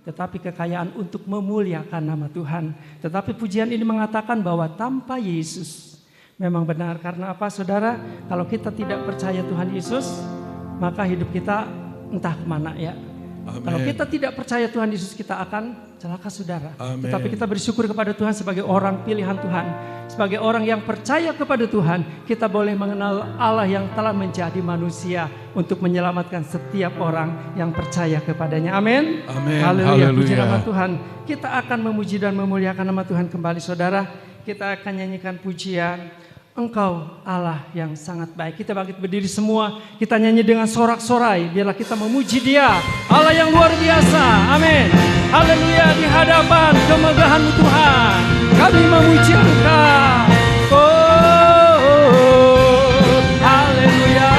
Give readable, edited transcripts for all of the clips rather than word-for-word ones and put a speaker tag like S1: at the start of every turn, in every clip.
S1: tetapi kekayaan untuk memuliakan nama Tuhan. Tetapi pujian ini mengatakan bahwa tanpa Yesus, memang benar. Karena apa saudara? Kalau kita tidak percaya Tuhan Yesus, maka hidup kita entah kemana ya. Amen. Kalau kita tidak percaya Tuhan Yesus, kita akan celaka saudara. Amen. Tetapi kita bersyukur kepada Tuhan sebagai orang pilihan Tuhan. Sebagai orang yang percaya kepada Tuhan, kita boleh mengenal Allah yang telah menjadi manusia untuk menyelamatkan setiap orang yang percaya kepadanya. Amin.
S2: Amin.
S1: Haleluya. Puji nama Tuhan. Kita akan memuji dan memuliakan nama Tuhan kembali saudara. Kita akan nyanyikan pujian Engkau Allah yang sangat baik. Kita bangkit berdiri semua. Kita nyanyi dengan sorak-sorai. Biarlah kita memuji Dia, Allah yang luar biasa. Amin. Haleluya. Di hadapan kemegahan Tuhan, kami memuji Engkau. Oh, haleluya.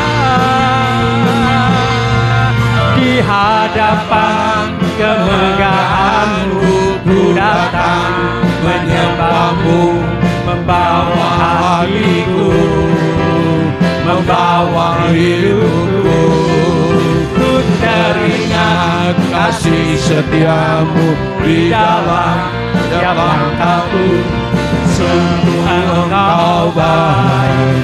S1: Di hadapan kemegahan-Mu ku datang menyembah-Mu, membawa hatiku, membawa hidupku. Ku teringat kasih setia-Mu di dalam setiap langkahku. Sungguh Engkau baik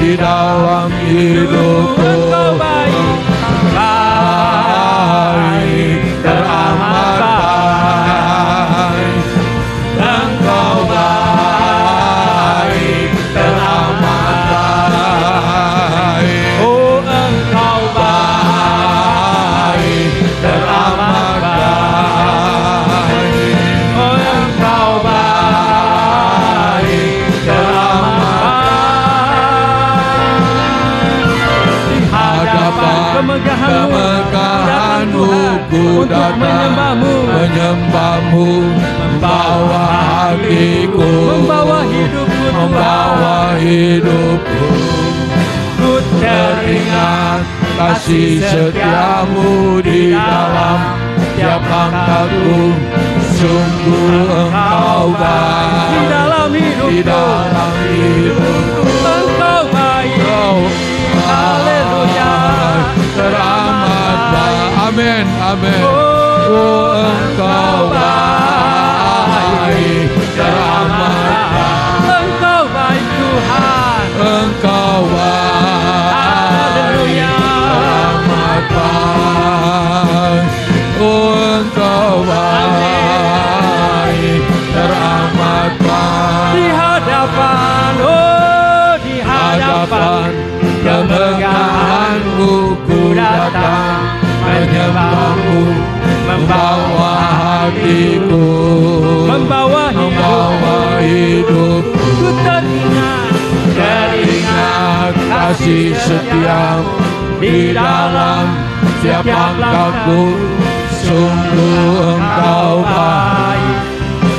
S1: di dalam hidupku. Engkau baik, baik, teramat baik. Engkau baik, teramat baik. Oh, Engkau baik, teramat baik. Oh, Engkau baik, teramat baik. Di hadapan kemegahan-Mu ku datang menyembah-Mu, membawa hatiku, membawa hidupku. Ku teringat kasih setia-Mu di dalam setiap langkahku. Sungguh Engkau baik di dalam hidupku. Engkau baik, haleluya, teramat baik.
S2: Amin, amin.
S1: Oh, Engkau baik, teramat baik. Engkau baik Tuhan.
S2: Engkau baik, teramat baik. Oh, Engkau baik, teramat baik.
S1: Di hadapan, oh di hadapan kemegahan-Mu ku datang menyembah-Mu, membawa hatiku, membawa hidupku. Ku teringat
S2: kasih setia-Mu di dalam setiap langkahku. Sungguh Engkau baik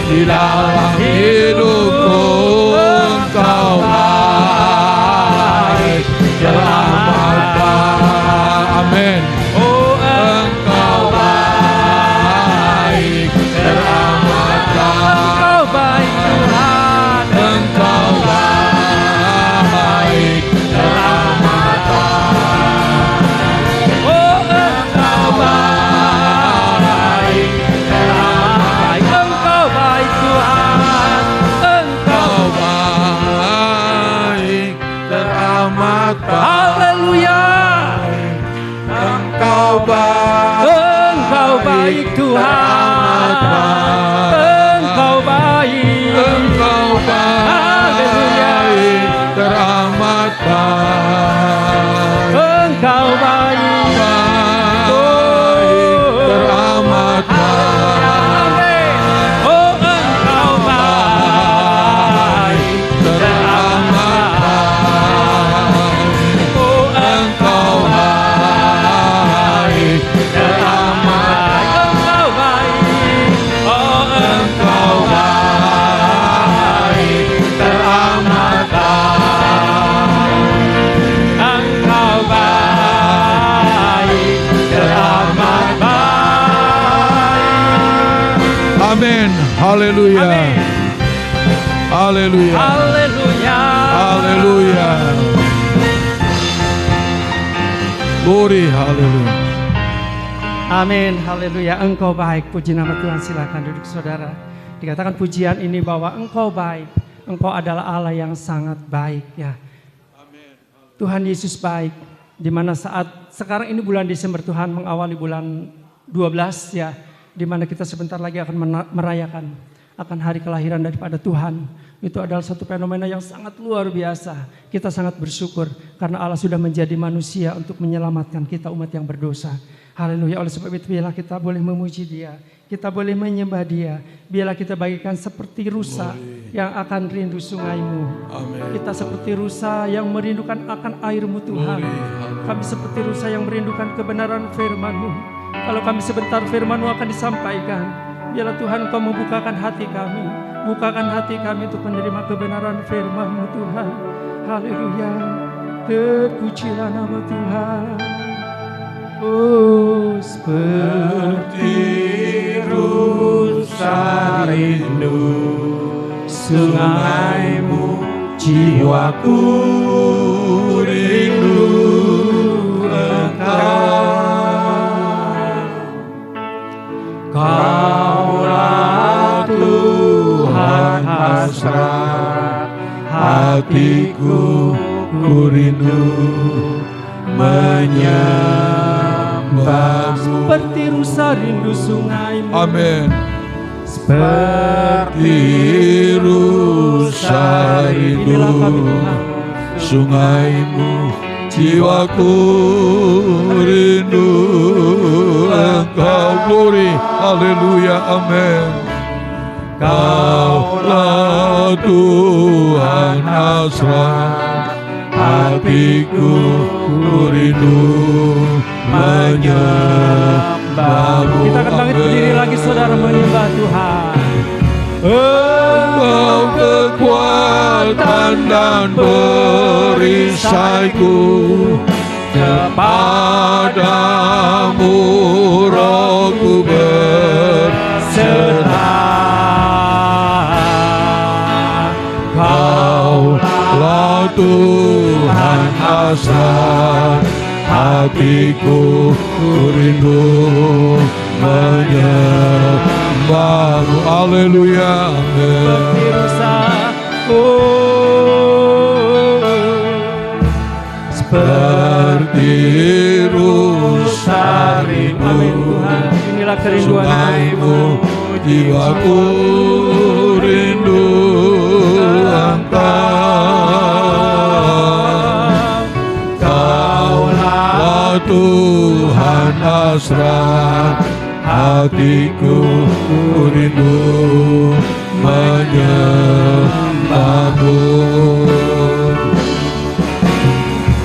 S2: di dalam hidupku. Engkau baik, teramat baik. Amin.
S1: oh
S2: Engkau baik, teramat baik.
S1: Engkau baik Tuhan.
S2: Engkau baik, teramat baik.
S1: Oh Engkau baik, teramat baik. Engkau baik Tuhan. Engkau
S2: baik, teramat baik.
S1: haleluya.
S2: Engkau baik,
S1: Engkau baik Tuhan. Engkau baik.
S2: Engkau baik, teramat baik.
S1: Engkau baik.
S2: Teramat baik.
S1: Oh Engkau baik,
S2: Teramat baik.
S1: oh
S2: Engkau baik, teramat
S1: Engkau baik, oh
S2: Engkau baik, teramat baik.
S1: Engkau baik, teramat baik.
S2: Amin. Haleluya.
S1: Amin.
S2: Haleluya.
S1: Haleluya.
S2: Haleluya. Glory, haleluya.
S1: Amin, haleluya. Engkau baik, puji nama Tuhan. Silakan duduk saudara. Dikatakan pujian ini bahwa Engkau baik, Engkau adalah Allah yang sangat baik ya. Tuhan Yesus baik. Di mana saat sekarang ini bulan Desember, Tuhan mengawali bulan 12 ya, di mana kita sebentar lagi akan merayakan akan hari kelahiran daripada Tuhan. Itu adalah satu fenomena yang sangat luar biasa. Kita sangat bersyukur karena Allah sudah menjadi manusia untuk menyelamatkan kita umat yang berdosa. Haleluya. Oleh sebab itu biarlah kita boleh memuji Dia, kita boleh menyembah Dia. Biarlah kita bagikan seperti rusa yang akan rindu sungai-Mu.
S2: Amin.
S1: Kita seperti rusa yang merindukan akan air-Mu Tuhan. Kami seperti rusa yang merindukan kebenaran firman-Mu. Kalau kami sebentar firman-Mu akan disampaikan, biarlah Tuhan Engkau membukakan hati kami. Bukakan hati kami untuk menerima kebenaran firman-Mu Tuhan. Haleluya. Terpujilah nama Tuhan. Oh, seperti rusa rindu sungai-Mu, jiwaku rindu Engkau. Kaulah Tuhan hasrat hatiku, ku rindu menyembah-Mu. Seperti rusa rindu sungai-Mu.
S2: Amin.
S1: Seperti
S2: rusa rindu sungai-Mu, jiwaku rindu Engkau. Glory, haleluya, amin. Kaulah Tuhan hasrat hatiku, ku rindu menyembah-Mu.
S1: Kita akan bangkit berdiri lagi saudara menyembah Tuhan.
S2: Engkau kekuatan dan perisaiku, kepadamu rohku berserah. Kaulah Tuhan hasrat hatiku, ku rindu menyembah-Mu. Haleluya, amin. Seperti rusa rindu sungai-Mu, jiwaku rindu Engkau. Kaulah Tuhan hasrat hatiku, ku rindu menyembah-Mu.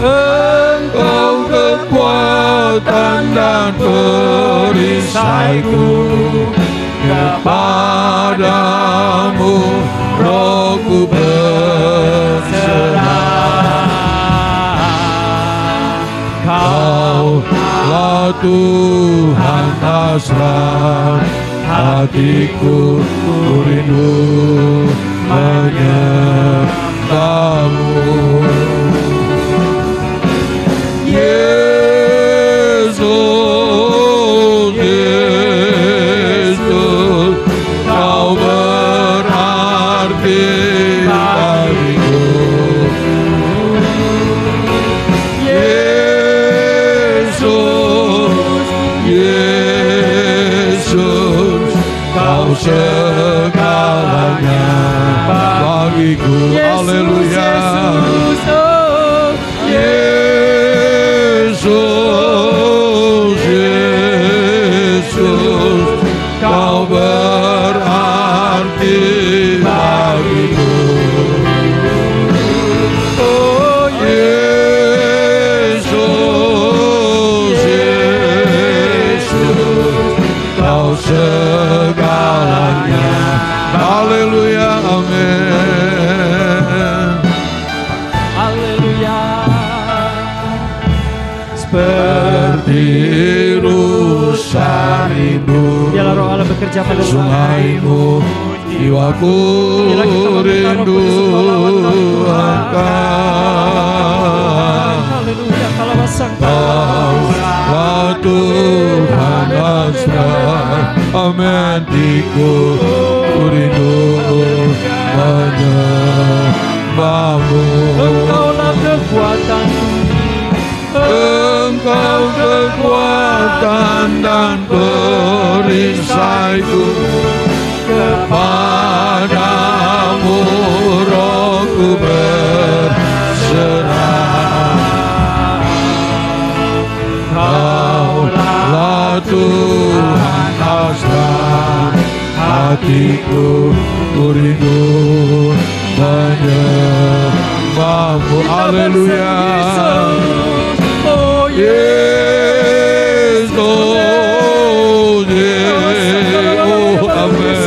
S2: Engkau kekuatan dan perisaiku, kepadamu rohku berserah. Kaulah Tuhan hasrat hatiku, ku rindu menyembah-Mu. Yesus, Yesus, Kau berarti bagiku. Yesus, Yesus, Kau segalanya bagiku. Haleluya. Yesus, Yesus, Kau berarti bagiku. Oh Yesus, Yesus, Kau segalanya. Haleluya, amin.
S1: Haleluya.
S2: Seperti rusa rindu
S1: Biarlah roh Allah bekerja pada
S2: sungai-Mu, jiwaku rindu Engkau.
S1: Haleluya. Kalau sang
S2: Kaulah Tuhan hasrat, amin, ku rindu menyembahmu.
S1: Engkaulah kekuatanku,
S2: Engkau kekuatan dan perisaiku, kepadamu rohku berserah. Kaulah Tuhan hasrat hatiku, ku rindu menyembahmu. Haleluya.
S1: oh
S2: Yesus, amin.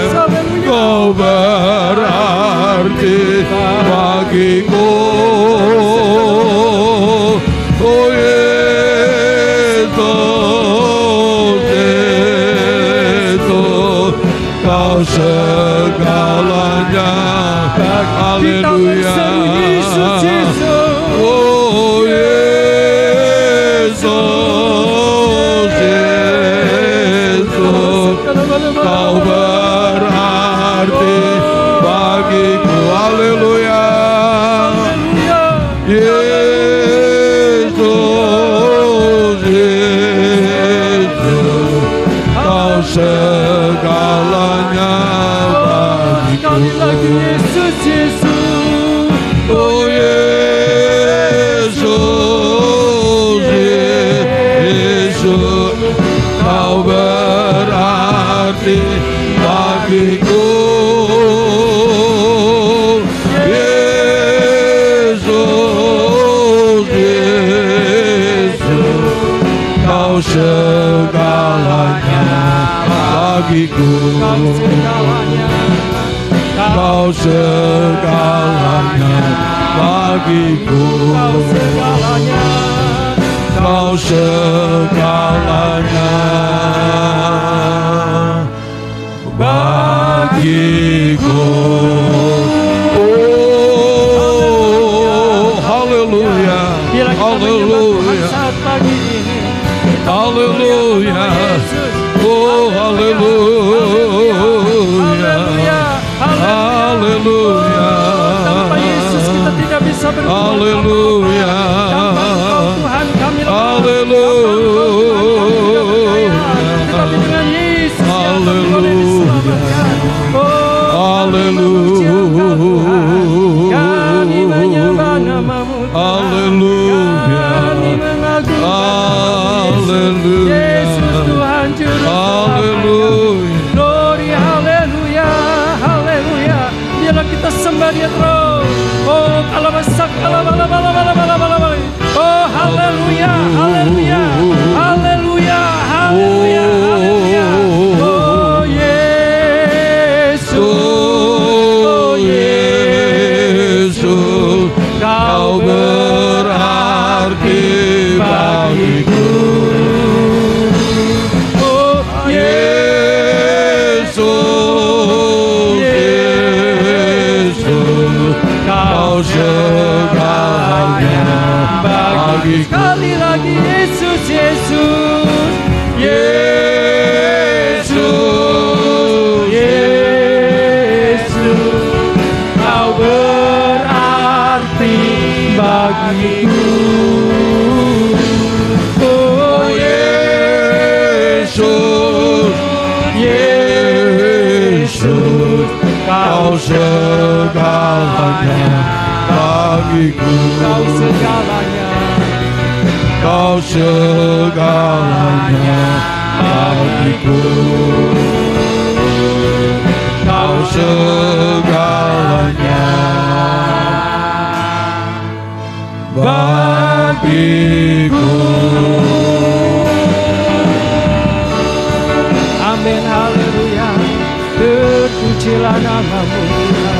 S2: Kau berarti bagiku, oh Yesus, Yesus, kau segalanya. Haleluya. Oh Yesus, Yesus, kau berarti bagiku. Haleluya. Yesus, Yesus, kau segalanya bagiku.
S1: Yesus, Yesus.
S2: Oh Yesus, Yesus, kau berarti bagiku. Yesus, Yesus, kau segalanya bagiku. Kau segalanya bagiku, kau segalanya bagiku. Oh, haleluya, haleluya, haleluya, oh haleluya, haleluya.
S1: Tanpa Yesus kita tidak bisa berbuat
S2: haleluya,
S1: Tuhan kami
S2: haleluya,
S1: tetapi dengan Yesus
S2: haleluya, haleluya,
S1: kami menyembah namamu,
S2: haleluya,
S1: kami mengagungkan
S2: haleluya,
S1: Yesus Tuhan Juru
S2: haleluya.
S1: Glory, haleluya, haleluya. Biarlah kita sembah Dia terus. Oh, kalabasak, kalabalabalabalabalabalabalabal. Oh, haleluya, haleluya, haleluya, haleluya, haleluya. Oh, Yesus, oh, Yesus, Kau berarti bagiku. Oh, Yesus, Yesus, Kau segalanya bagiku. Sekali lagi Yesus, Yesus, Yesus, Yesus, Kau berarti bagiku. Oh Yesus, Yesus, Kau segalanya bagiku. Kau segalanya, Kau segalanya bagiku. Kau segalanya bagiku. Amin, haleluya. Terpujilah namamu Tuhan.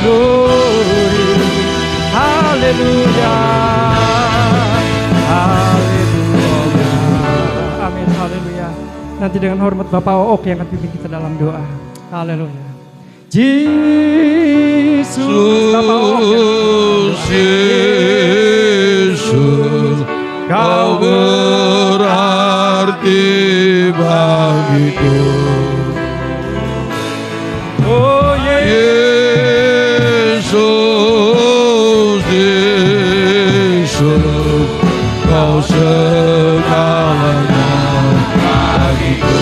S1: Glory, haleluya, haleluya. Amin, haleluya. Nanti dengan hormat Bapak Ook yang akan pimpin kita dalam doa. Haleluya. Yesus, Bapak Ook yang
S2: Yesus, Kau berarti di bagiku.
S1: Oh
S2: Yesus, Yesus, Kau segalanya bagiku.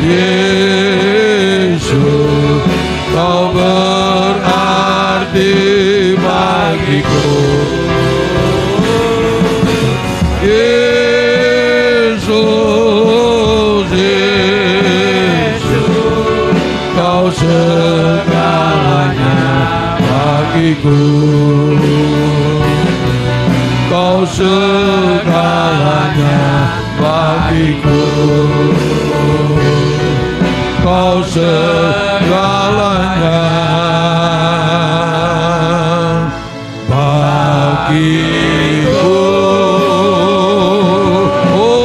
S2: Yesus, Kau berarti bagiku. Yesus, Yesus, Kau segalanya bagiku. Kau segalanya bagiku. Kau segalanya bagiku.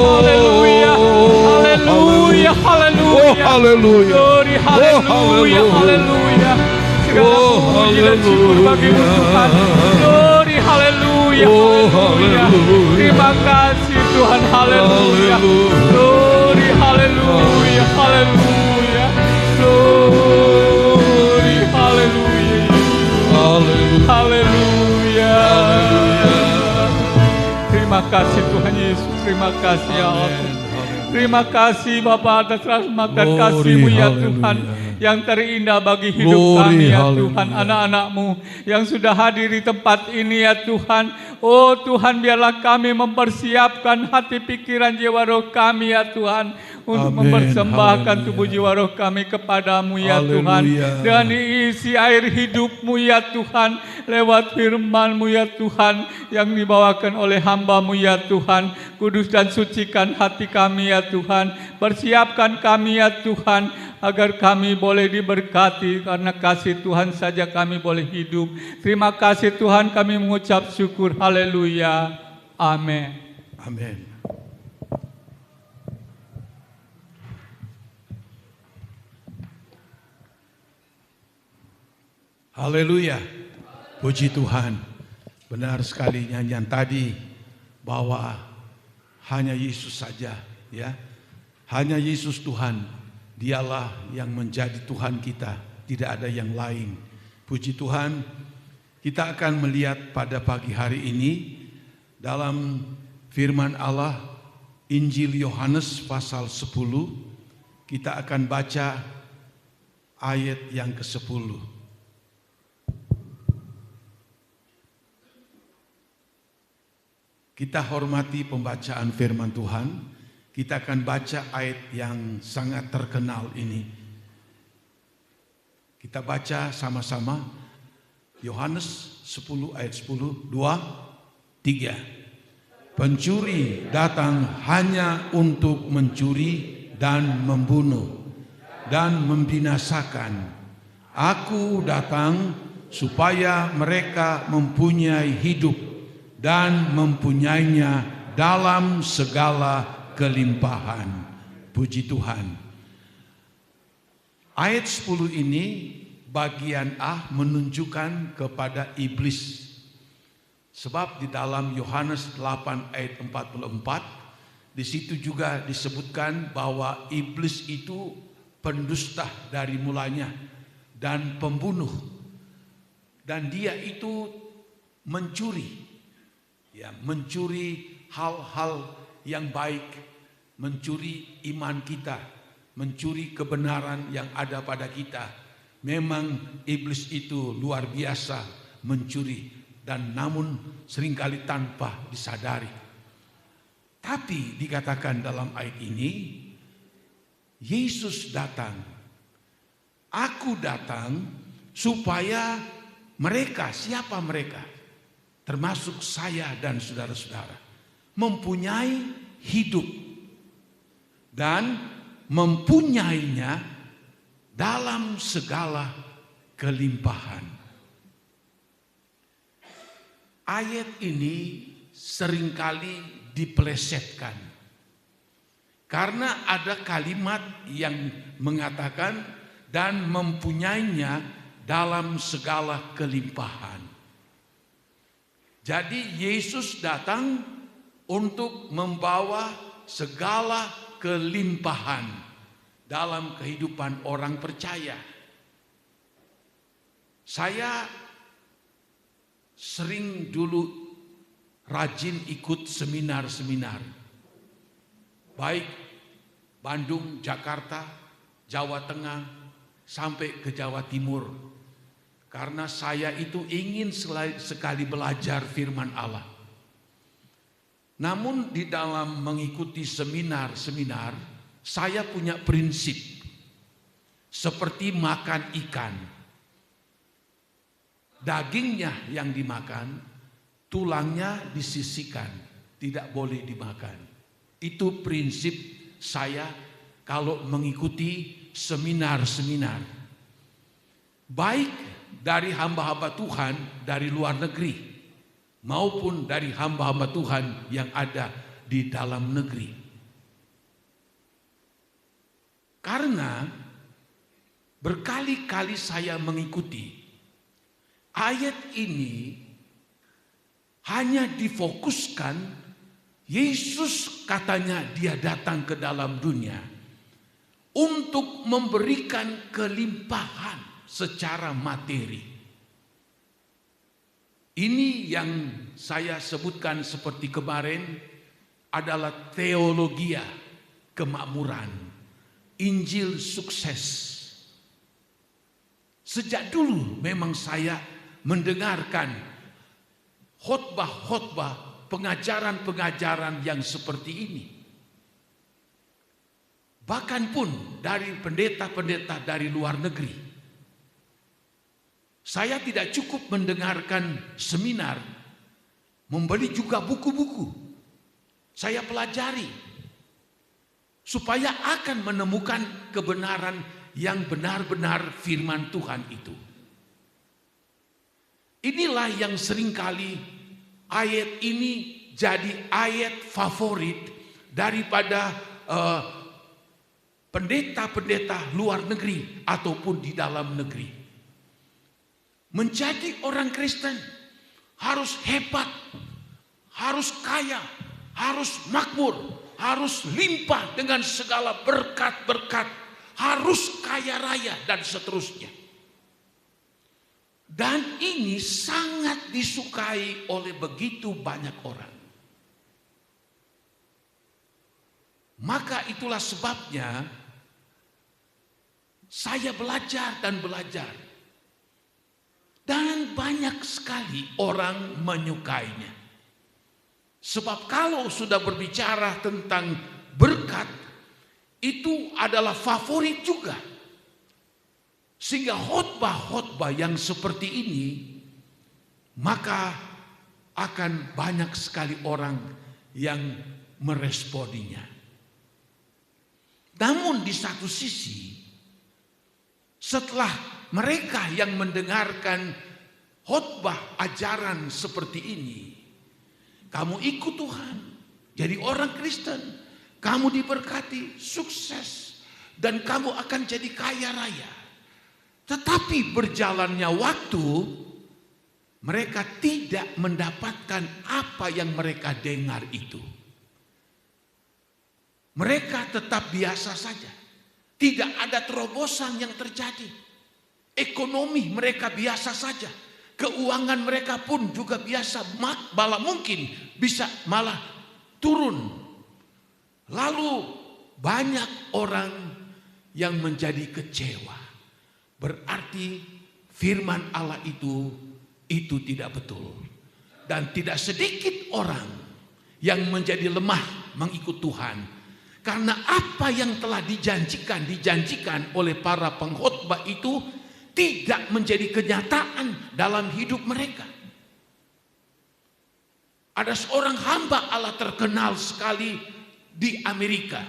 S1: haleluya, haleluya, haleluya.
S2: Haleluya.
S1: Glory, haleluya, haleluya. Segala puji dan syukur bagimu Tuhan. Glory, haleluya, haleluya. Terima kasih Tuhan, haleluya. Glory, haleluya, haleluya. Glory, haleluya. Haleluya. Terima kasih Tuhan Yesus, terima kasih ya Allah. Terima kasih Bapa atas rahmat dan kasih-Mu ya Tuhan, yang terindah bagi hidup kami ya Tuhan, anak-anak-Mu yang sudah hadir di tempat ini ya Tuhan. Oh Tuhan, biarlah kami mempersiapkan hati, pikiran, jiwa, roh kami ya Tuhan, untuk mempersembahkan tubuh jiwa roh kami kepadamu ya Tuhan, dan diisi air hidupmu ya Tuhan, lewat firman-Mu ya Tuhan, yang dibawakan oleh hamba-Mu ya Tuhan. Kudus dan sucikan hati kami ya Tuhan, persiapkan kami ya Tuhan, agar kami boleh diberkati, karena kasih Tuhan saja kami boleh hidup. Terima kasih Tuhan, kami mengucap syukur. Haleluya. Amin.
S2: Amin. Haleluya. Puji Tuhan. Benar sekali nyanyian tadi bahwa hanya Yesus saja, ya. Hanya Yesus Tuhan. Dialah yang menjadi Tuhan kita, tidak ada yang lain. Puji Tuhan. Kita akan melihat pada pagi hari ini dalam firman Allah Injil Yohanes pasal 10. Kita akan baca ayat yang ke-10. Kita hormati pembacaan firman Tuhan. Kita akan baca ayat yang sangat terkenal ini. Kita baca sama-sama. Yohanes 10 ayat 10, 2, 3. Pencuri datang hanya untuk mencuri dan membunuh dan membinasakan. Aku datang supaya mereka mempunyai hidup dan mempunyainya dalam segala kelimpahan. Puji Tuhan. Ayat 10 ini bagian A menunjukkan kepada iblis. Sebab di dalam Yohanes 8 ayat 44, di situ juga disebutkan bahwa iblis itu pendusta dari mulanya dan pembunuh. Dan dia itu mencuri. Ya, mencuri hal-hal yang baik, mencuri iman kita, mencuri kebenaran yang ada pada kita. Memang iblis itu luar biasa mencuri, dan namun seringkali tanpa disadari. Tapi dikatakan dalam ayat ini, Yesus datang. Aku datang supaya mereka, siapa mereka? Termasuk saya dan saudara-saudara, mempunyai hidup dan mempunyainya dalam segala kelimpahan. Ayat ini seringkali dipelesetkan karena ada kalimat yang mengatakan dan mempunyainya dalam segala kelimpahan. Jadi Yesus datang untuk membawa segala kelimpahan dalam kehidupan orang percaya. Saya sering dulu rajin ikut seminar-seminar, baik Bandung, Jakarta, Jawa Tengah, sampai ke Jawa Timur. Karena saya itu ingin sekali belajar firman Allah. Namun di dalam mengikuti seminar-seminar, saya punya prinsip seperti makan ikan. Dagingnya yang dimakan, tulangnya disisihkan, tidak boleh dimakan. Itu prinsip saya kalau mengikuti seminar-seminar. Baik dari hamba-hamba Tuhan dari luar negeri maupun dari hamba-hamba Tuhan yang ada di dalam negeri. Karena berkali-kali saya mengikuti ayat ini, hanya difokuskan Yesus katanya dia datang ke dalam dunia untuk memberikan kelimpahan secara materi. Ini yang saya sebutkan seperti kemarin adalah teologia kemakmuran, Injil sukses. Sejak dulu memang saya mendengarkan khotbah-khotbah, pengajaran-pengajaran yang seperti ini. Bahkan pun dari pendeta-pendeta dari luar negeri. Saya tidak cukup mendengarkan seminar, membeli juga buku-buku. Saya pelajari supaya akan menemukan kebenaran yang benar-benar firman Tuhan itu. Inilah yang seringkali ayat ini jadi ayat favorit daripada pendeta-pendeta luar negeri ataupun di dalam negeri. Menjadi orang Kristen harus hebat, harus kaya, harus makmur, harus limpah dengan segala berkat-berkat, harus kaya raya dan seterusnya. Dan ini sangat disukai oleh begitu banyak orang. Maka itulah sebabnya saya belajar dan belajar. Dan banyak sekali orang menyukainya. Sebab kalau sudah berbicara tentang berkat, itu adalah favorit juga. Sehingga khotbah-khotbah yang seperti ini, maka akan banyak sekali orang yang meresponinya. Namun di satu sisi, setelah mereka yang mendengarkan khotbah ajaran seperti ini, kamu ikut Tuhan, jadi orang Kristen, kamu diberkati, sukses, dan kamu akan jadi kaya raya. Tetapi berjalannya waktu, mereka tidak mendapatkan apa yang mereka dengar itu. Mereka tetap biasa saja. Tidak ada terobosan yang terjadi. Ekonomi mereka biasa saja. Keuangan mereka pun juga biasa. Malah mungkin bisa malah turun. Lalu banyak orang yang menjadi kecewa. Berarti firman Allah itu tidak betul. Dan tidak sedikit orang yang menjadi lemah mengikut Tuhan. Karena apa yang telah dijanjikan oleh para pengkhotbah itu tidak menjadi kenyataan dalam hidup mereka. Ada seorang hamba Allah terkenal sekali di Amerika.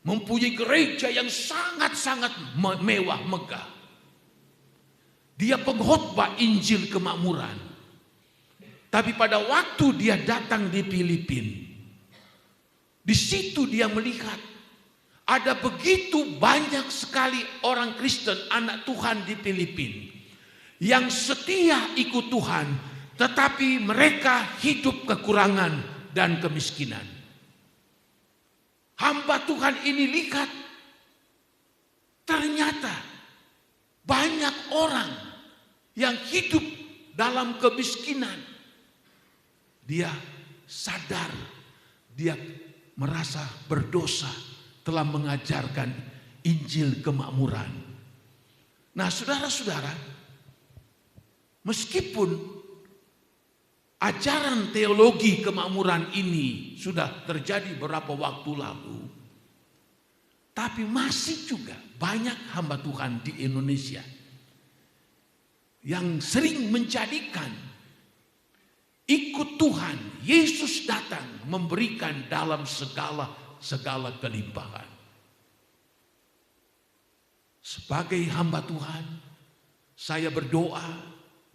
S2: Mempunyai gereja yang sangat-sangat mewah megah. Dia pengkhotbah Injil kemakmuran. Tapi pada waktu dia datang di Filipina, di situ dia melihat ada begitu banyak sekali orang Kristen, anak Tuhan di Filipina yang setia ikut Tuhan, tetapi mereka hidup kekurangan dan kemiskinan. Hamba Tuhan ini lihat, ternyata banyak orang yang hidup dalam kemiskinan. Dia sadar, dia merasa berdosa telah mengajarkan Injil kemakmuran. Nah, saudara-saudara, meskipun ajaran teologi kemakmuran ini sudah terjadi beberapa waktu lalu, tapi masih juga banyak hamba Tuhan di Indonesia yang sering menjadikan ikut Tuhan, Yesus datang memberikan dalam segala kelimpahan. Sebagai hamba Tuhan, saya berdoa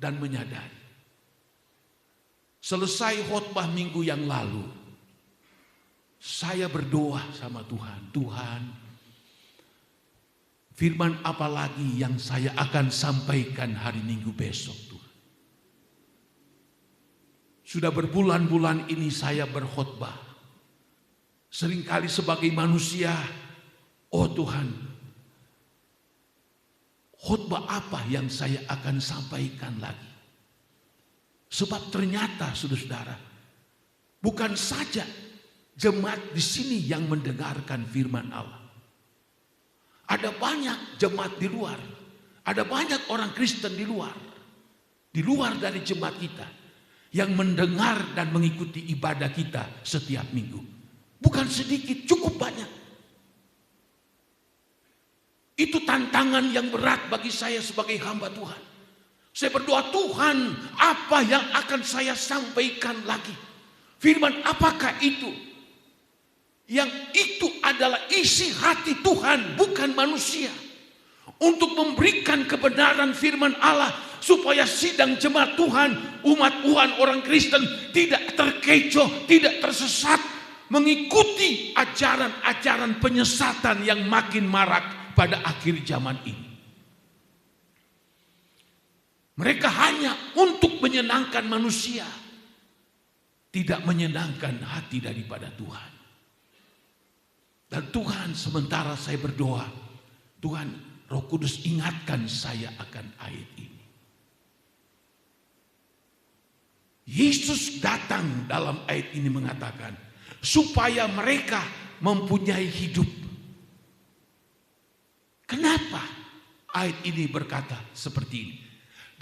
S2: dan menyadari. Selesai khotbah minggu yang lalu, saya berdoa sama Tuhan. Tuhan, firman apa lagi yang saya akan sampaikan hari Minggu besok, Tuhan? Sudah berbulan-bulan ini saya berkhotbah. Seringkali sebagai manusia, oh Tuhan, khotbah apa yang saya akan sampaikan lagi? Sebab ternyata, saudara-saudara, bukan saja jemaat di sini yang mendengarkan firman Allah. Ada banyak jemaat di luar. Ada banyak orang Kristen di luar dari jemaat kita, yang mendengar dan mengikuti ibadah kita setiap minggu. Bukan sedikit, cukup banyak. Itu tantangan yang berat bagi saya sebagai hamba Tuhan. Saya berdoa, Tuhan, apa yang akan saya sampaikan lagi? Firman apakah itu? Yang itu adalah isi hati Tuhan, bukan manusia. Untuk memberikan kebenaran firman Allah, supaya sidang jemaat Tuhan, umat Tuhan, orang Kristen tidak terkecoh, tidak tersesat, mengikuti ajaran-ajaran penyesatan yang makin marak pada akhir zaman ini. Mereka hanya untuk menyenangkan manusia, tidak menyenangkan hati daripada Tuhan. Dan Tuhan, sementara saya berdoa, Tuhan, Roh Kudus ingatkan saya akan ayat ini. Yesus datang dalam ayat ini mengatakan, supaya mereka mempunyai hidup. Kenapa ayat ini berkata seperti ini?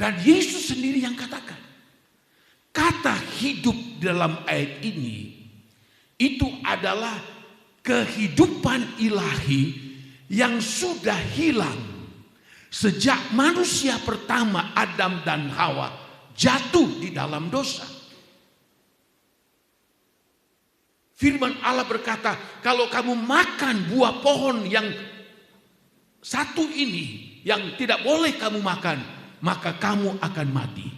S2: Dan Yesus sendiri yang katakan. Kata hidup dalam ayat ini, itu adalah kehidupan ilahi yang sudah hilang sejak manusia pertama Adam dan Hawa jatuh di dalam dosa. Firman Allah berkata, kalau kamu makan buah pohon yang satu ini yang tidak boleh kamu makan, maka kamu akan mati.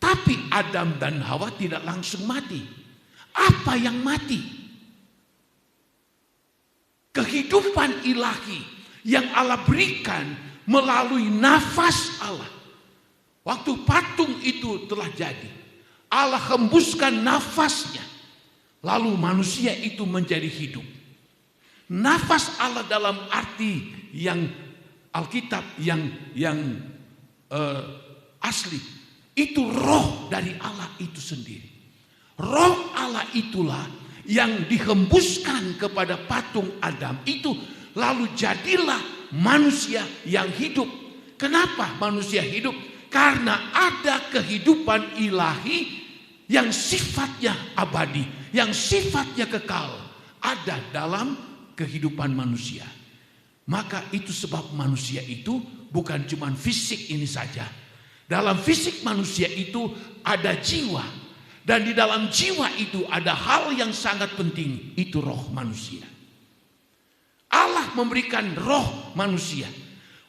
S2: Tapi Adam dan Hawa tidak langsung mati. Apa yang mati? Kehidupan ilahi yang Allah berikan melalui nafas Allah. Waktu patung itu telah jadi, Allah hembuskan nafasnya, lalu manusia itu menjadi hidup. Nafas Allah dalam arti yang Alkitab yang asli, itu roh dari Allah itu sendiri. Roh Allah itulah yang dihembuskan kepada patung Adam itu, lalu jadilah manusia yang hidup. Kenapa manusia hidup? Karena ada kehidupan ilahi yang sifatnya abadi, yang sifatnya kekal, ada dalam kehidupan manusia. Maka itu sebab manusia itu bukan cuma fisik ini saja. Dalam fisik manusia itu ada jiwa. Dan di dalam jiwa itu ada hal yang sangat penting, itu roh manusia. Allah memberikan roh manusia.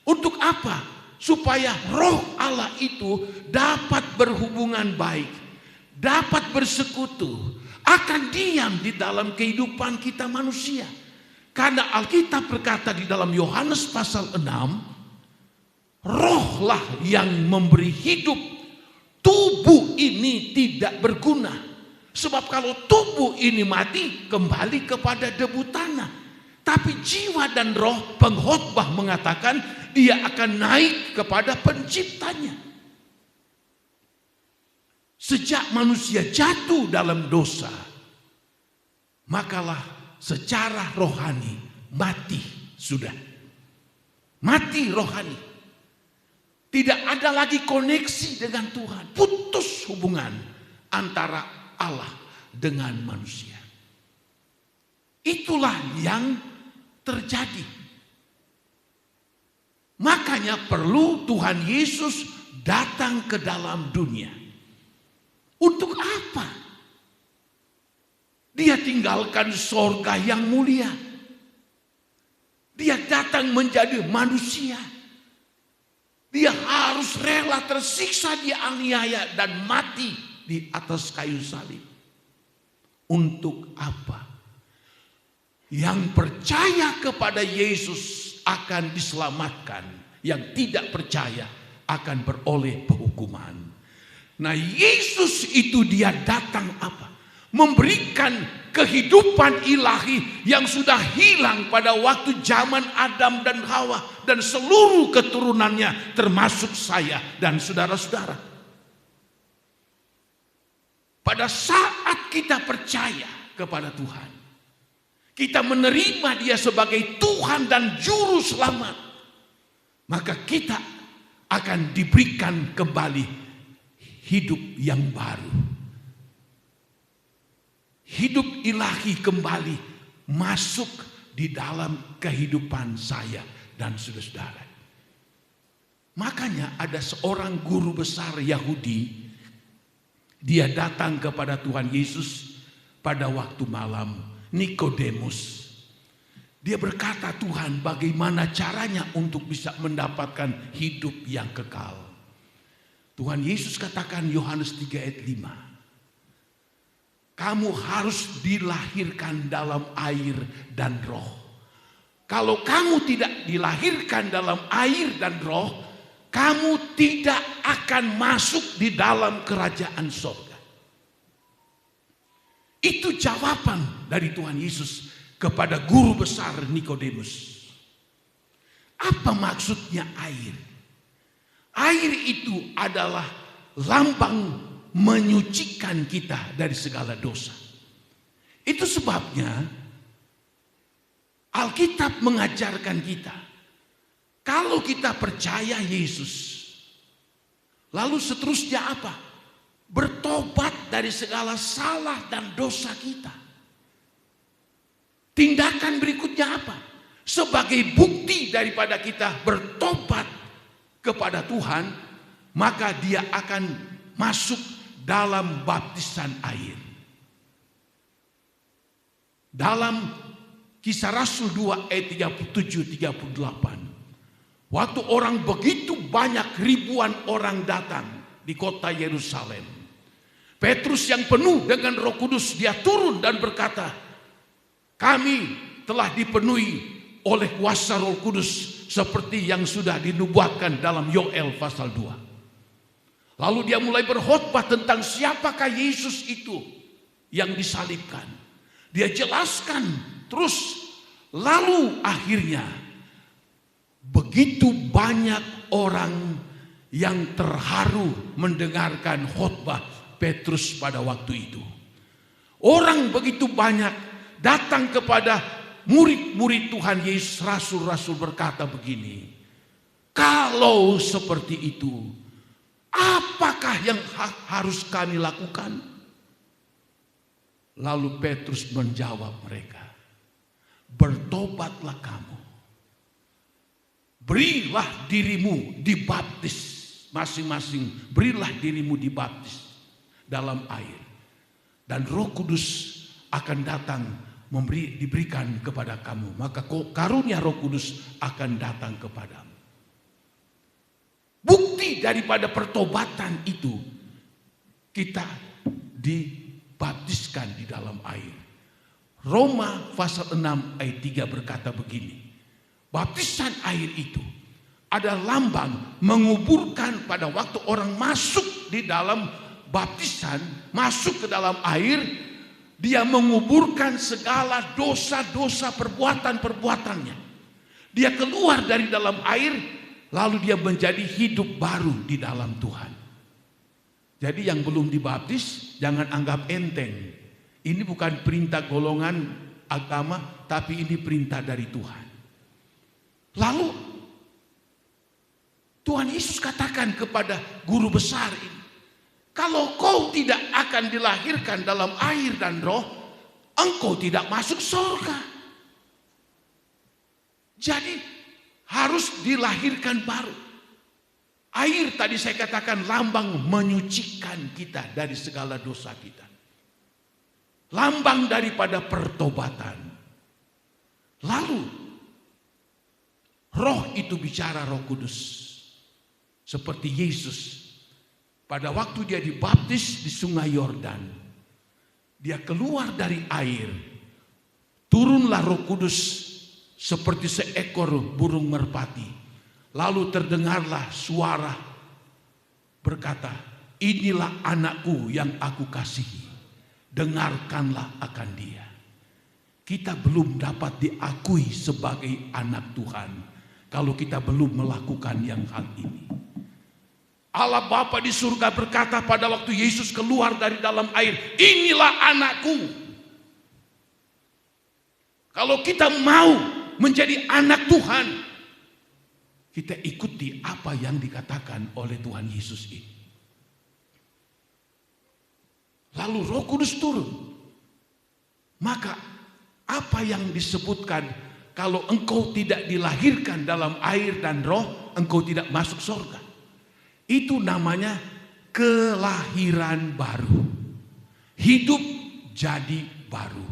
S2: Untuk apa? Supaya roh Allah itu dapat berhubungan baik, dapat bersekutu, akan diam di dalam kehidupan kita manusia. Karena Alkitab berkata di dalam Yohanes pasal 6, rohlah yang memberi hidup, tubuh tubuh ini tidak berguna. Sebab kalau tubuh ini mati, kembali kepada debu tanah. Tapi jiwa dan roh, pengkhotbah mengatakan dia akan naik kepada penciptanya. Sejak manusia jatuh dalam dosa, makalah secara rohani mati sudah. Mati rohani. Tidak ada lagi koneksi dengan Tuhan. Putus hubungan antara Allah dengan manusia. Itulah yang terjadi. Makanya perlu Tuhan Yesus datang ke dalam dunia. Untuk apa? Dia tinggalkan sorga yang mulia. Dia datang menjadi manusia. Dia harus rela tersiksa, dianiaya dan mati di atas kayu salib. Untuk apa? Yang percaya kepada Yesus akan diselamatkan. Yang tidak percaya akan beroleh penghukuman. Nah, Yesus itu dia datang apa? Memberikan kehidupan ilahi yang sudah hilang pada waktu zaman Adam dan Hawa dan seluruh keturunannya, termasuk saya dan saudara-saudara. Pada saat kita percaya kepada Tuhan, kita menerima Dia sebagai Tuhan dan Juru Selamat, maka kita akan diberikan kembali hidup yang baru. Hidup ilahi kembali masuk di dalam kehidupan saya dan saudara-saudara. Makanya ada seorang guru besar Yahudi, dia datang kepada Tuhan Yesus pada waktu malam, Nikodemus. Dia berkata, Tuhan, bagaimana caranya untuk bisa mendapatkan hidup yang kekal? Tuhan Yesus katakan, Yohanes 3 ayat 5. Kamu harus dilahirkan dalam air dan roh. Kalau kamu tidak dilahirkan dalam air dan roh, kamu tidak akan masuk di dalam kerajaan surga. Itu jawaban dari Tuhan Yesus kepada guru besar Nikodemus. Apa maksudnya air? Air itu adalah lambang menyucikan kita dari segala dosa. Itu sebabnya Alkitab mengajarkan kita, kalau kita percaya Yesus, lalu seterusnya apa? Bertobat dari segala salah dan dosa kita. Tindakan berikutnya apa? Sebagai bukti daripada kita bertobat kepada Tuhan, maka dia akan masuk dalam baptisan air. Dalam Kisah Rasul 2 ayat 37-38. Waktu orang begitu banyak, ribuan orang datang di kota Yerusalem. Petrus yang penuh dengan Roh Kudus, dia turun dan berkata, kami telah dipenuhi oleh kuasa Roh Kudus seperti yang sudah dinubuatkan dalam Yoel pasal 2. Lalu dia mulai berkhotbah tentang siapakah Yesus itu yang disalibkan. Dia jelaskan terus. Lalu akhirnya begitu banyak orang yang terharu mendengarkan khotbah Petrus pada waktu itu. Orang begitu banyak datang kepada murid-murid Tuhan Yesus. Rasul-rasul berkata begini, kalau seperti itu, apakah yang harus kami lakukan? Lalu Petrus menjawab mereka, bertobatlah kamu. Berilah dirimu dibaptis masing-masing. Berilah dirimu dibaptis dalam air. Dan Roh Kudus akan datang diberikan kepada kamu. Maka karunia Roh Kudus akan datang kepadamu. Bukti daripada pertobatan itu, kita dibaptiskan di dalam air. Roma pasal 6 ayat 3 berkata begini, baptisan air itu ada lambang menguburkan pada waktu orang masuk di dalam baptisan, masuk ke dalam air, dia menguburkan segala dosa-dosa perbuatan-perbuatannya. Dia keluar dari dalam air, lalu dia menjadi hidup baru di dalam Tuhan. Jadi yang belum dibaptis jangan anggap enteng. Ini bukan perintah golongan agama, tapi ini perintah dari Tuhan. Lalu Tuhan Yesus katakan kepada guru besar ini, kalau kau tidak akan dilahirkan dalam air dan roh, engkau tidak masuk surga. Jadi harus dilahirkan baru. Air tadi saya katakan lambang menyucikan kita dari segala dosa kita. Lambang daripada pertobatan. Lalu roh itu bicara, Roh Kudus. Seperti Yesus pada waktu dia dibaptis di sungai Yordan. Dia keluar dari air. Turunlah Roh Kudus seperti seekor burung merpati. Lalu terdengarlah suara berkata, inilah anakku yang aku kasihi. Dengarkanlah akan dia. Kita belum dapat diakui sebagai anak Tuhan kalau kita belum melakukan yang hal ini. Allah Bapa di surga berkata pada waktu Yesus keluar dari dalam air, inilah anakku. Kalau kita mau menjadi anak Tuhan, kita ikuti apa yang dikatakan oleh Tuhan Yesus ini. Lalu Roh Kudus turun. Maka apa yang disebutkan, kalau engkau tidak dilahirkan dalam air dan roh, engkau tidak masuk surga. Itu namanya kelahiran baru. Hidup jadi baru.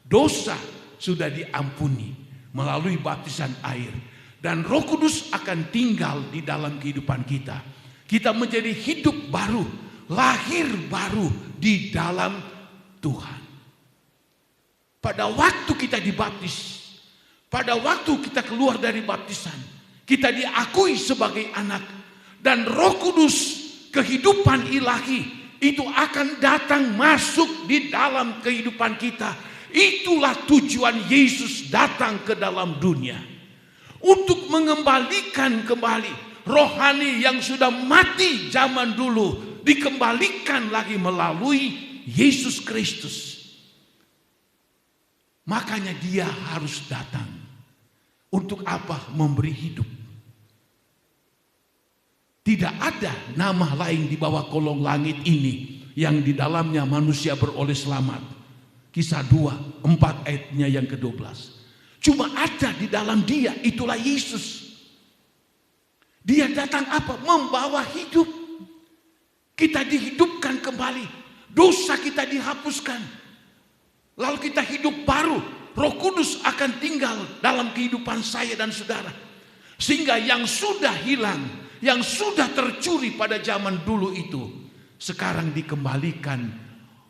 S2: Dosa sudah diampuni melalui baptisan air. Dan Roh Kudus akan tinggal di dalam kehidupan kita. Kita menjadi hidup baru, lahir baru di dalam Tuhan. Pada waktu kita dibaptis, pada waktu kita keluar dari baptisan, kita diakui sebagai anak. Dan Roh Kudus, kehidupan ilahi, itu akan datang masuk di dalam kehidupan kita. Itulah tujuan Yesus datang ke dalam dunia. Untuk mengembalikan kembali rohani yang sudah mati zaman dulu, dikembalikan lagi melalui Yesus Kristus. Makanya dia harus datang. Untuk apa? Memberi hidup. Tidak ada nama lain di bawah kolong langit ini yang di dalamnya manusia beroleh selamat. Kisah 2, 4 ayatnya yang ke-12. Cuma ada di dalam dia, itulah Yesus. Dia datang apa? Membawa hidup. Kita dihidupkan kembali. Dosa kita dihapuskan. Lalu kita hidup baru. Roh Kudus akan tinggal dalam kehidupan saya dan saudara. Sehingga yang sudah hilang, yang sudah tercuri pada zaman dulu itu, sekarang dikembalikan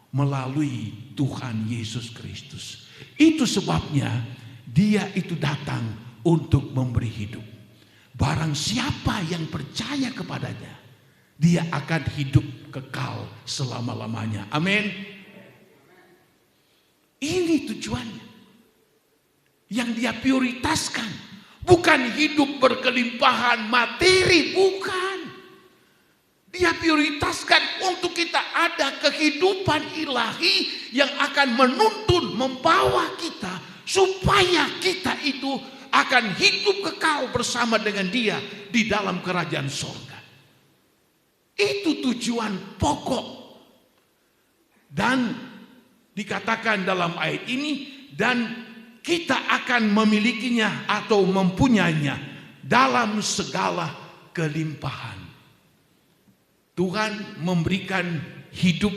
S2: melalui Tuhan Yesus Kristus. Itu sebabnya dia itu datang untuk memberi hidup. Barang siapa yang percaya kepadanya, dia akan hidup kekal selama-lamanya. Amin. Ini tujuannya. Yang dia prioritaskan. Bukan hidup berkelimpahan materi, bukan. Dia prioritaskan untuk kita ada kehidupan ilahi yang akan menuntun, membawa kita supaya kita itu akan hidup kekal bersama dengan dia di dalam kerajaan surga. Itu tujuan pokok. Dan dikatakan dalam ayat ini, dan kita akan memilikinya atau mempunyainya dalam segala kelimpahan. Tuhan memberikan hidup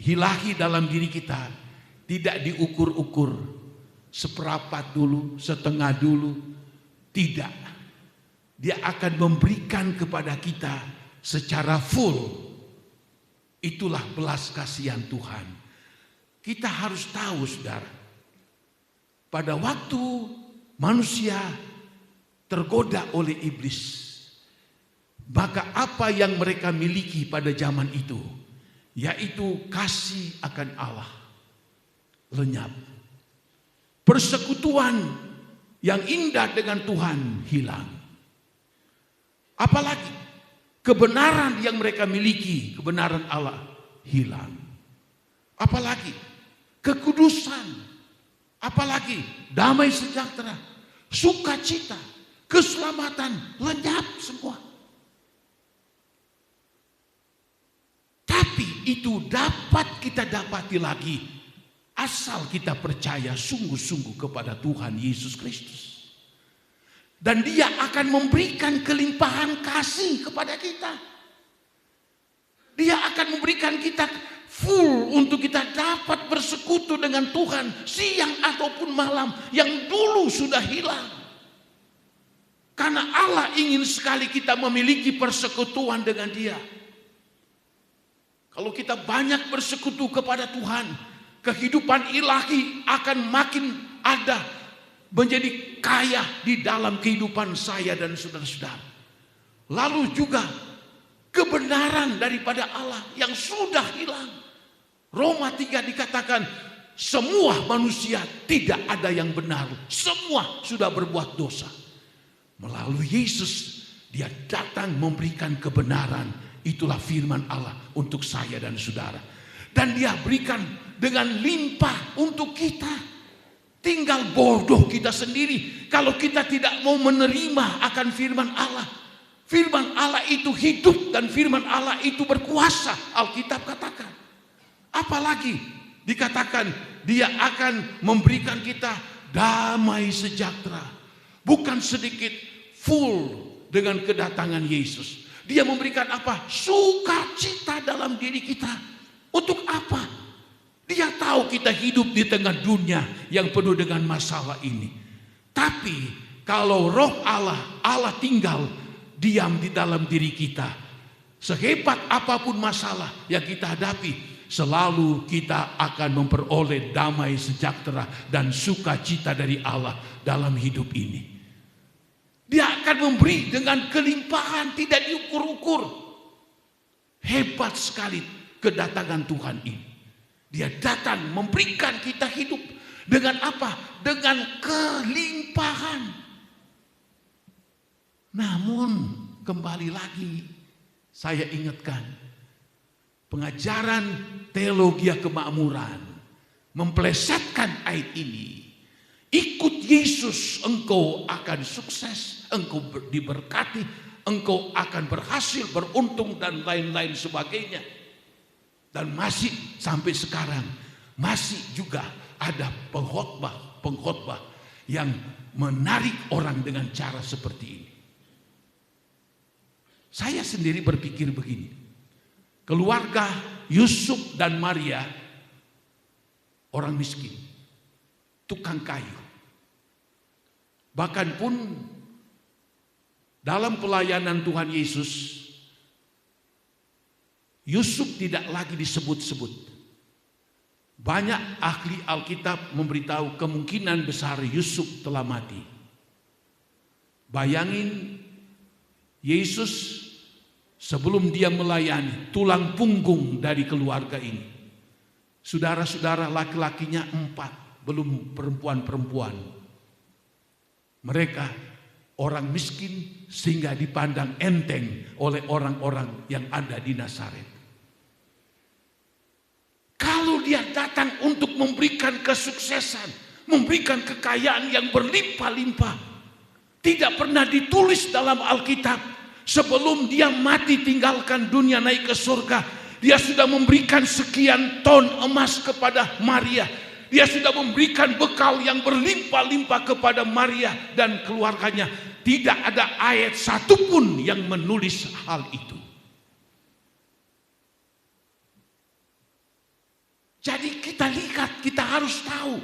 S2: ilahi dalam diri kita. Tidak diukur-ukur. Seperempat dulu, setengah dulu. Tidak. Dia akan memberikan kepada kita secara full. Itulah belas kasihan Tuhan. Kita harus tahu, saudara. Pada waktu manusia tergoda oleh iblis, Maka apa yang mereka miliki pada zaman itu, yaitu kasih akan Allah, lenyap. Persekutuan yang indah dengan Tuhan hilang. Apalagi kebenaran yang mereka miliki, kebenaran Allah hilang. Apalagi kekudusan, apalagi damai sejahtera, sukacita, keselamatan, lenyap semua. Tapi itu dapat kita dapati lagi asal kita percaya sungguh-sungguh kepada Tuhan Yesus Kristus. Dan Dia akan memberikan kelimpahan kasih kepada kita. Dia akan memberikan kita full untuk kita dapat bersekutu dengan Tuhan siang ataupun malam yang dulu sudah hilang. Karena Allah ingin sekali kita memiliki persekutuan dengan Dia. Kalau kita banyak bersekutu kepada Tuhan, kehidupan ilahi akan makin ada, menjadi kaya di dalam kehidupan saya dan saudara-saudara. Lalu juga kebenaran daripada Allah yang sudah hilang. Roma 3 dikatakan semua manusia tidak ada yang benar, semua sudah berbuat dosa. Melalui Yesus Dia datang memberikan kebenaran. Itulah firman Allah untuk saya dan saudara. Dan Dia berikan dengan limpah untuk kita. Tinggal bodoh kita sendiri kalau kita tidak mau menerima akan firman Allah. Firman Allah itu hidup dan firman Allah itu berkuasa, Alkitab katakan. Apalagi dikatakan Dia akan memberikan kita damai sejahtera. Bukan sedikit, full dengan kedatangan Yesus. Dia memberikan apa? Sukacita dalam diri kita. Untuk apa? Dia tahu kita hidup di tengah dunia yang penuh dengan masalah ini. Tapi kalau roh Allah tinggal diam di dalam diri kita. Sehebat apapun masalah yang kita hadapi, selalu kita akan memperoleh damai sejahtera dan sukacita dari Allah dalam hidup ini. Dia akan memberi dengan kelimpahan tidak diukur-ukur. Hebat sekali kedatangan Tuhan ini. Dia datang memberikan kita hidup dengan apa? Dengan kelimpahan. Namun kembali lagi saya ingatkan, pengajaran teologi kemakmuran memplesetkan ayat ini. Ikut Yesus, engkau akan sukses, engkau diberkati, engkau akan berhasil, beruntung dan lain-lain sebagainya. Dan masih sampai sekarang masih juga ada pengkhotbah yang menarik orang dengan cara seperti ini. Saya sendiri berpikir begini. Keluarga Yusuf dan Maria orang miskin, tukang kayu. Bahkan pun dalam pelayanan Tuhan Yesus, Yusuf tidak lagi disebut-sebut. Banyak ahli Alkitab memberitahu kemungkinan besar Yusuf telah mati. Bayangin Yesus sebelum Dia melayani, tulang punggung dari keluarga ini. Saudara-saudara laki-lakinya 4, belum perempuan-perempuan. Mereka orang miskin sehingga dipandang enteng oleh orang-orang yang ada di Nazaret. Kalau Dia datang untuk memberikan kesuksesan, memberikan kekayaan yang berlimpah-limpah, tidak pernah ditulis dalam Alkitab sebelum Dia mati tinggalkan dunia naik ke surga, Dia sudah memberikan sekian ton emas kepada Maria. Dia sudah memberikan bekal yang berlimpah-limpah kepada Maria dan keluarganya. Tidak ada ayat satupun yang menulis hal itu. Jadi kita lihat, kita harus tahu.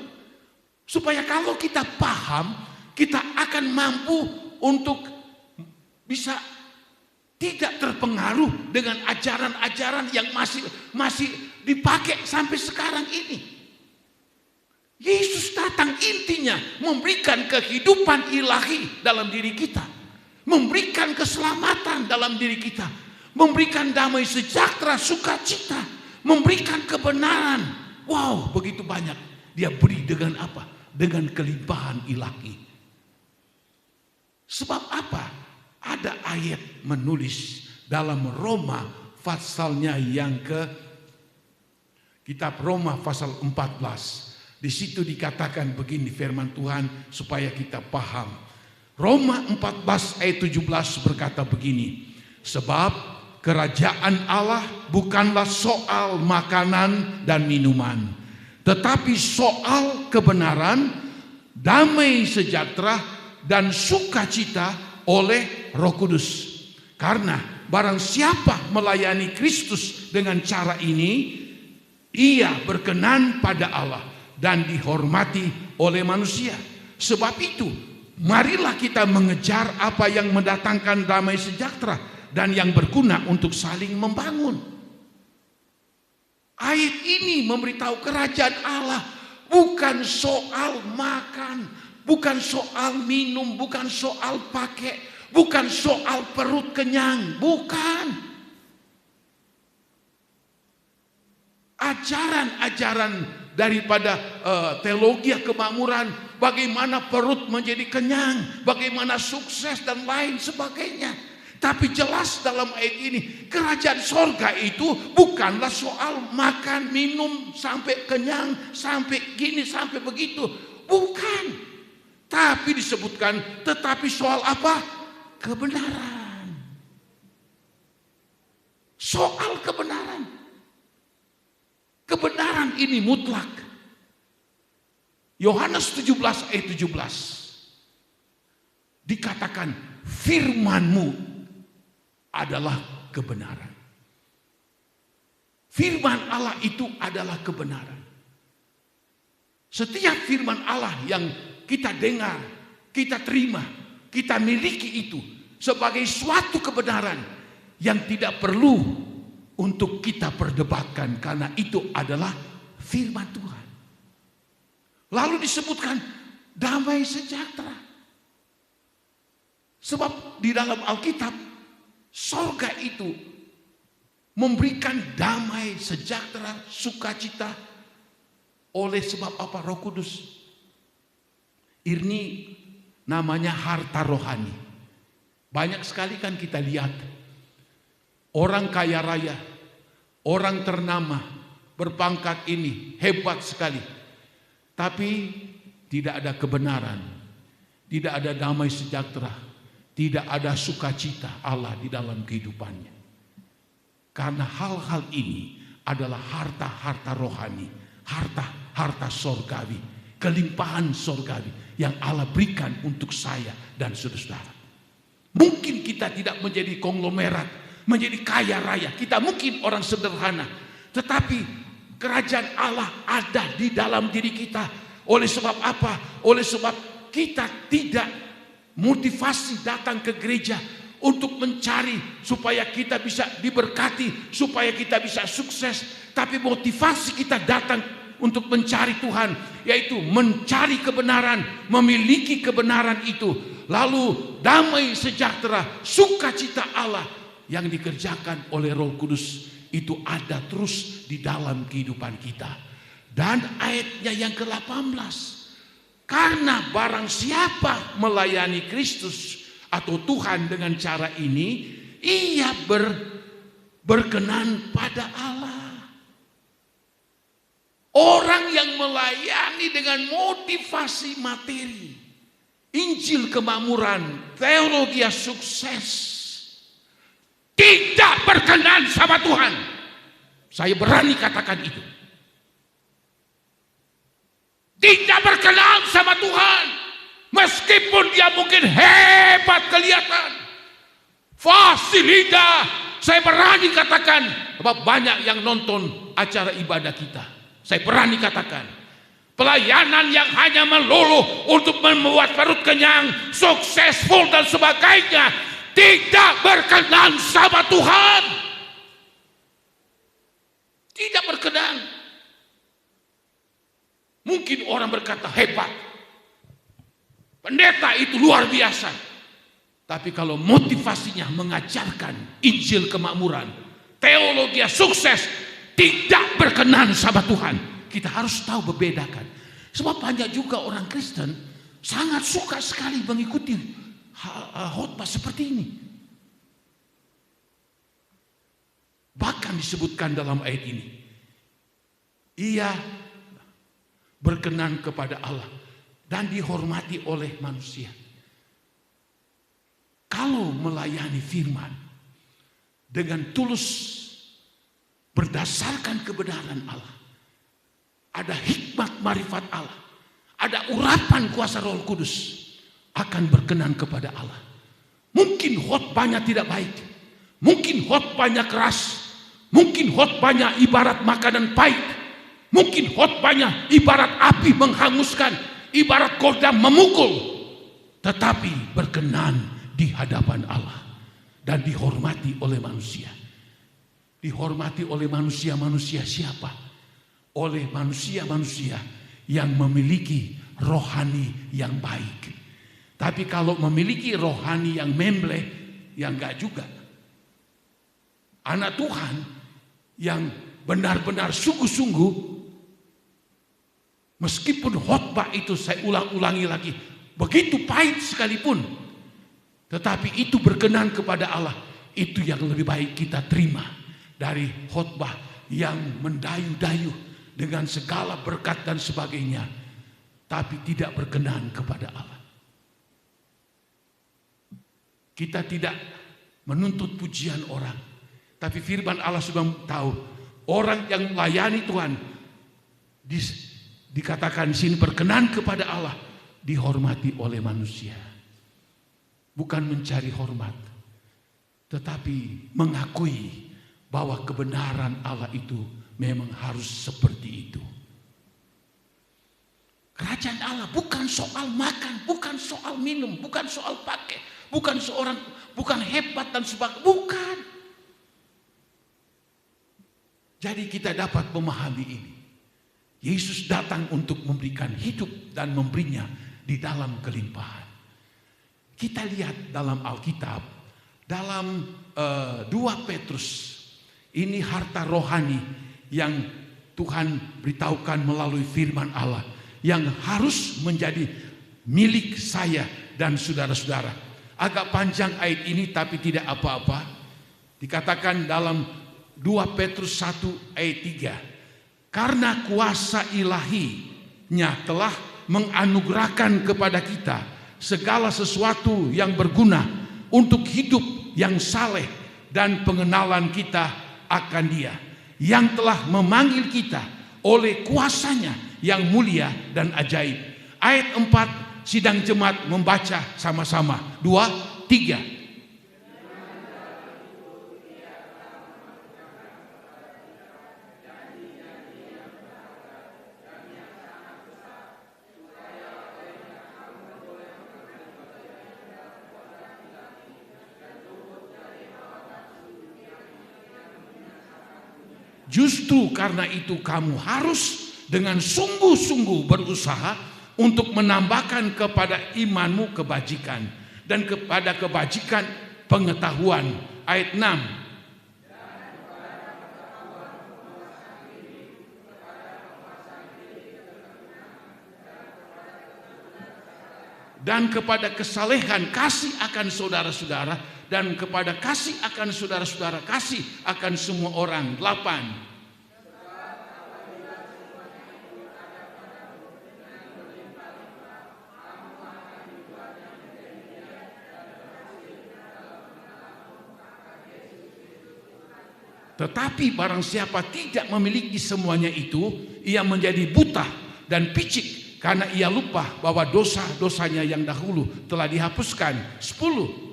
S2: Supaya kalau kita paham, kita akan mampu untuk bisa tidak terpengaruh dengan ajaran-ajaran yang masih dipakai sampai sekarang ini. Yesus datang intinya memberikan kehidupan ilahi dalam diri kita. memberikan keselamatan dalam diri kita, memberikan damai sejahtera, sukacita, memberikan kebenaran. Wow, begitu banyak. Dia beri dengan apa? Dengan kelimpahan ilahi. Sebab apa? Ada ayat menulis dalam Roma pasalnya yang kitab Roma pasal 14. Di situ dikatakan begini firman Tuhan supaya kita paham. Roma 14 ayat 17 berkata begini. Sebab kerajaan Allah bukanlah soal makanan dan minuman, tetapi soal kebenaran, damai sejahtera, dan sukacita oleh Roh Kudus. Karena barang siapa melayani Kristus dengan cara ini, ia berkenan pada Allah dan dihormati oleh manusia. Sebab itu, marilah kita mengejar apa yang mendatangkan damai sejahtera dan yang berguna untuk saling membangun. Ayat ini memberitahu kerajaan Allah bukan soal makan, bukan soal minum, bukan soal pakai, bukan soal perut kenyang, bukan. Ajaran-ajaran daripada teologi kemakmuran, bagaimana perut menjadi kenyang, bagaimana sukses dan lain sebagainya. Tapi jelas dalam ayat ini, kerajaan sorga itu bukanlah soal makan, minum, sampai kenyang, sampai gini, sampai begitu. Bukan. Tapi disebutkan, tetapi soal apa? Kebenaran. Soal kebenaran. Kebenaran ini mutlak. Yohanes 17 ayat 17. Dikatakan, firman-Mu adalah kebenaran. Firman Allah itu adalah kebenaran. Setiap firman Allah yang kita dengar, kita terima, kita miliki itu sebagai suatu kebenaran yang tidak perlu untuk kita perdebatkan, karena itu adalah firman Tuhan. Lalu disebutkan damai sejahtera. Sebab di dalam Alkitab, sorga itu memberikan damai sejahtera, sukacita oleh sebab apa? Roh Kudus. Ini namanya harta rohani. Banyak sekali kan kita lihat orang kaya raya, orang ternama, berpangkat ini, hebat sekali. Tapi tidak ada kebenaran, tidak ada damai sejahtera, tidak ada sukacita Allah di dalam kehidupannya. Karena hal-hal ini adalah harta-harta rohani, harta-harta sorgawi, kelimpahan sorgawi yang Allah berikan untuk saya dan saudara-saudara. Mungkin kita tidak menjadi konglomerat, menjadi kaya raya, kita mungkin orang sederhana, tetapi kerajaan Allah ada di dalam diri kita. Oleh sebab apa? Oleh sebab kita tidak motivasi datang ke gereja untuk mencari supaya kita bisa diberkati, supaya kita bisa sukses, tapi motivasi kita datang untuk mencari Tuhan, yaitu mencari kebenaran, memiliki kebenaran itu, lalu damai sejahtera, sukacita Allah yang dikerjakan oleh Roh Kudus itu ada terus di dalam kehidupan kita. Dan ayatnya yang ke-18, karena barang siapa melayani Kristus atau Tuhan dengan cara ini, ia berkenan pada Allah. Orang yang melayani dengan motivasi materi, Injil kemakmuran, teologi sukses, tidak berkenan sama Tuhan. Saya berani katakan itu. Tidak berkenan sama Tuhan. Meskipun dia mungkin hebat kelihatan, fasih lidah, saya berani katakan, sebab banyak yang nonton acara ibadah kita. Saya berani katakan, pelayanan yang hanya melulu untuk membuat perut kenyang, successful dan sebagainya, tidak berkenan sama Tuhan. Tidak berkenan. Mungkin orang berkata hebat, pendeta itu luar biasa. Tapi kalau motivasinya mengajarkan Injil kemakmuran, teologi sukses, tidak berkenan sama Tuhan, kita harus tahu membedakan. Sebab banyak juga orang Kristen sangat suka sekali mengikuti khotbah seperti ini. Bahkan disebutkan dalam ayat ini, ia berkenan kepada Allah dan dihormati oleh manusia. Kalau melayani firman dengan tulus berdasarkan kebenaran Allah, ada hikmat marifat Allah, ada urapan kuasa Roh Kudus, akan berkenan kepada Allah. Mungkin khotbahnya tidak baik, mungkin khotbahnya keras, mungkin khotbahnya ibarat makanan pahit, mungkin khotbahnya ibarat api menghanguskan, ibarat kodam memukul, tetapi berkenan di hadapan Allah dan dihormati oleh manusia. Dihormati oleh manusia-manusia siapa? Oleh manusia-manusia yang memiliki rohani yang baik. Tapi kalau memiliki rohani yang membleh, ya enggak juga. Anak Tuhan yang benar-benar sungguh-sungguh, meskipun khotbah itu saya ulang-ulangi lagi, begitu pahit sekalipun, tetapi itu berkenan kepada Allah, itu yang lebih baik kita terima dari khotbah yang mendayu-dayu dengan segala berkat dan sebagainya, tapi tidak berkenan kepada Allah. Kita tidak menuntut pujian orang, tapi firman Allah sudah tahu orang yang melayani Tuhan dikatakan di sini berkenan kepada Allah, dihormati oleh manusia. Bukan mencari hormat, tetapi mengakui bahwa kebenaran Allah itu memang harus seperti itu. Kerajaan Allah bukan soal makan, bukan soal minum, bukan soal pakai, bukan hebat dan sebagainya, bukan. Jadi kita dapat memahami ini. Yesus datang untuk memberikan hidup dan memberinya di dalam kelimpahan. Kita lihat dalam Alkitab, dalam 2 Petrus, ini harta rohani yang Tuhan beritahukan melalui firman Allah, yang harus menjadi milik saya dan saudara-saudara. Agak panjang ayat ini tapi tidak apa-apa. Dikatakan dalam 2 Petrus 1 ayat 3, karena kuasa ilahinya telah menganugerahkan kepada kita segala sesuatu yang berguna untuk hidup yang saleh dan pengenalan kita akan Dia yang telah memanggil kita oleh kuasanya yang mulia dan ajaib. Ayat 4, sidang jemaat membaca sama-sama. 2, 3. Justru karena itu kamu harus dengan sungguh-sungguh berusaha untuk menambahkan kepada imanmu kebajikan, dan kepada kebajikan pengetahuan. Ayat 6. Dan kepada kesalehan kasih akan saudara-saudara, dan kepada kasih akan saudara-saudara kasih akan semua orang. 8. Tetapi barang siapa tidak memiliki semuanya itu, ia menjadi buta dan picik, karena ia lupa bahwa dosa-dosanya yang dahulu telah dihapuskan. 10.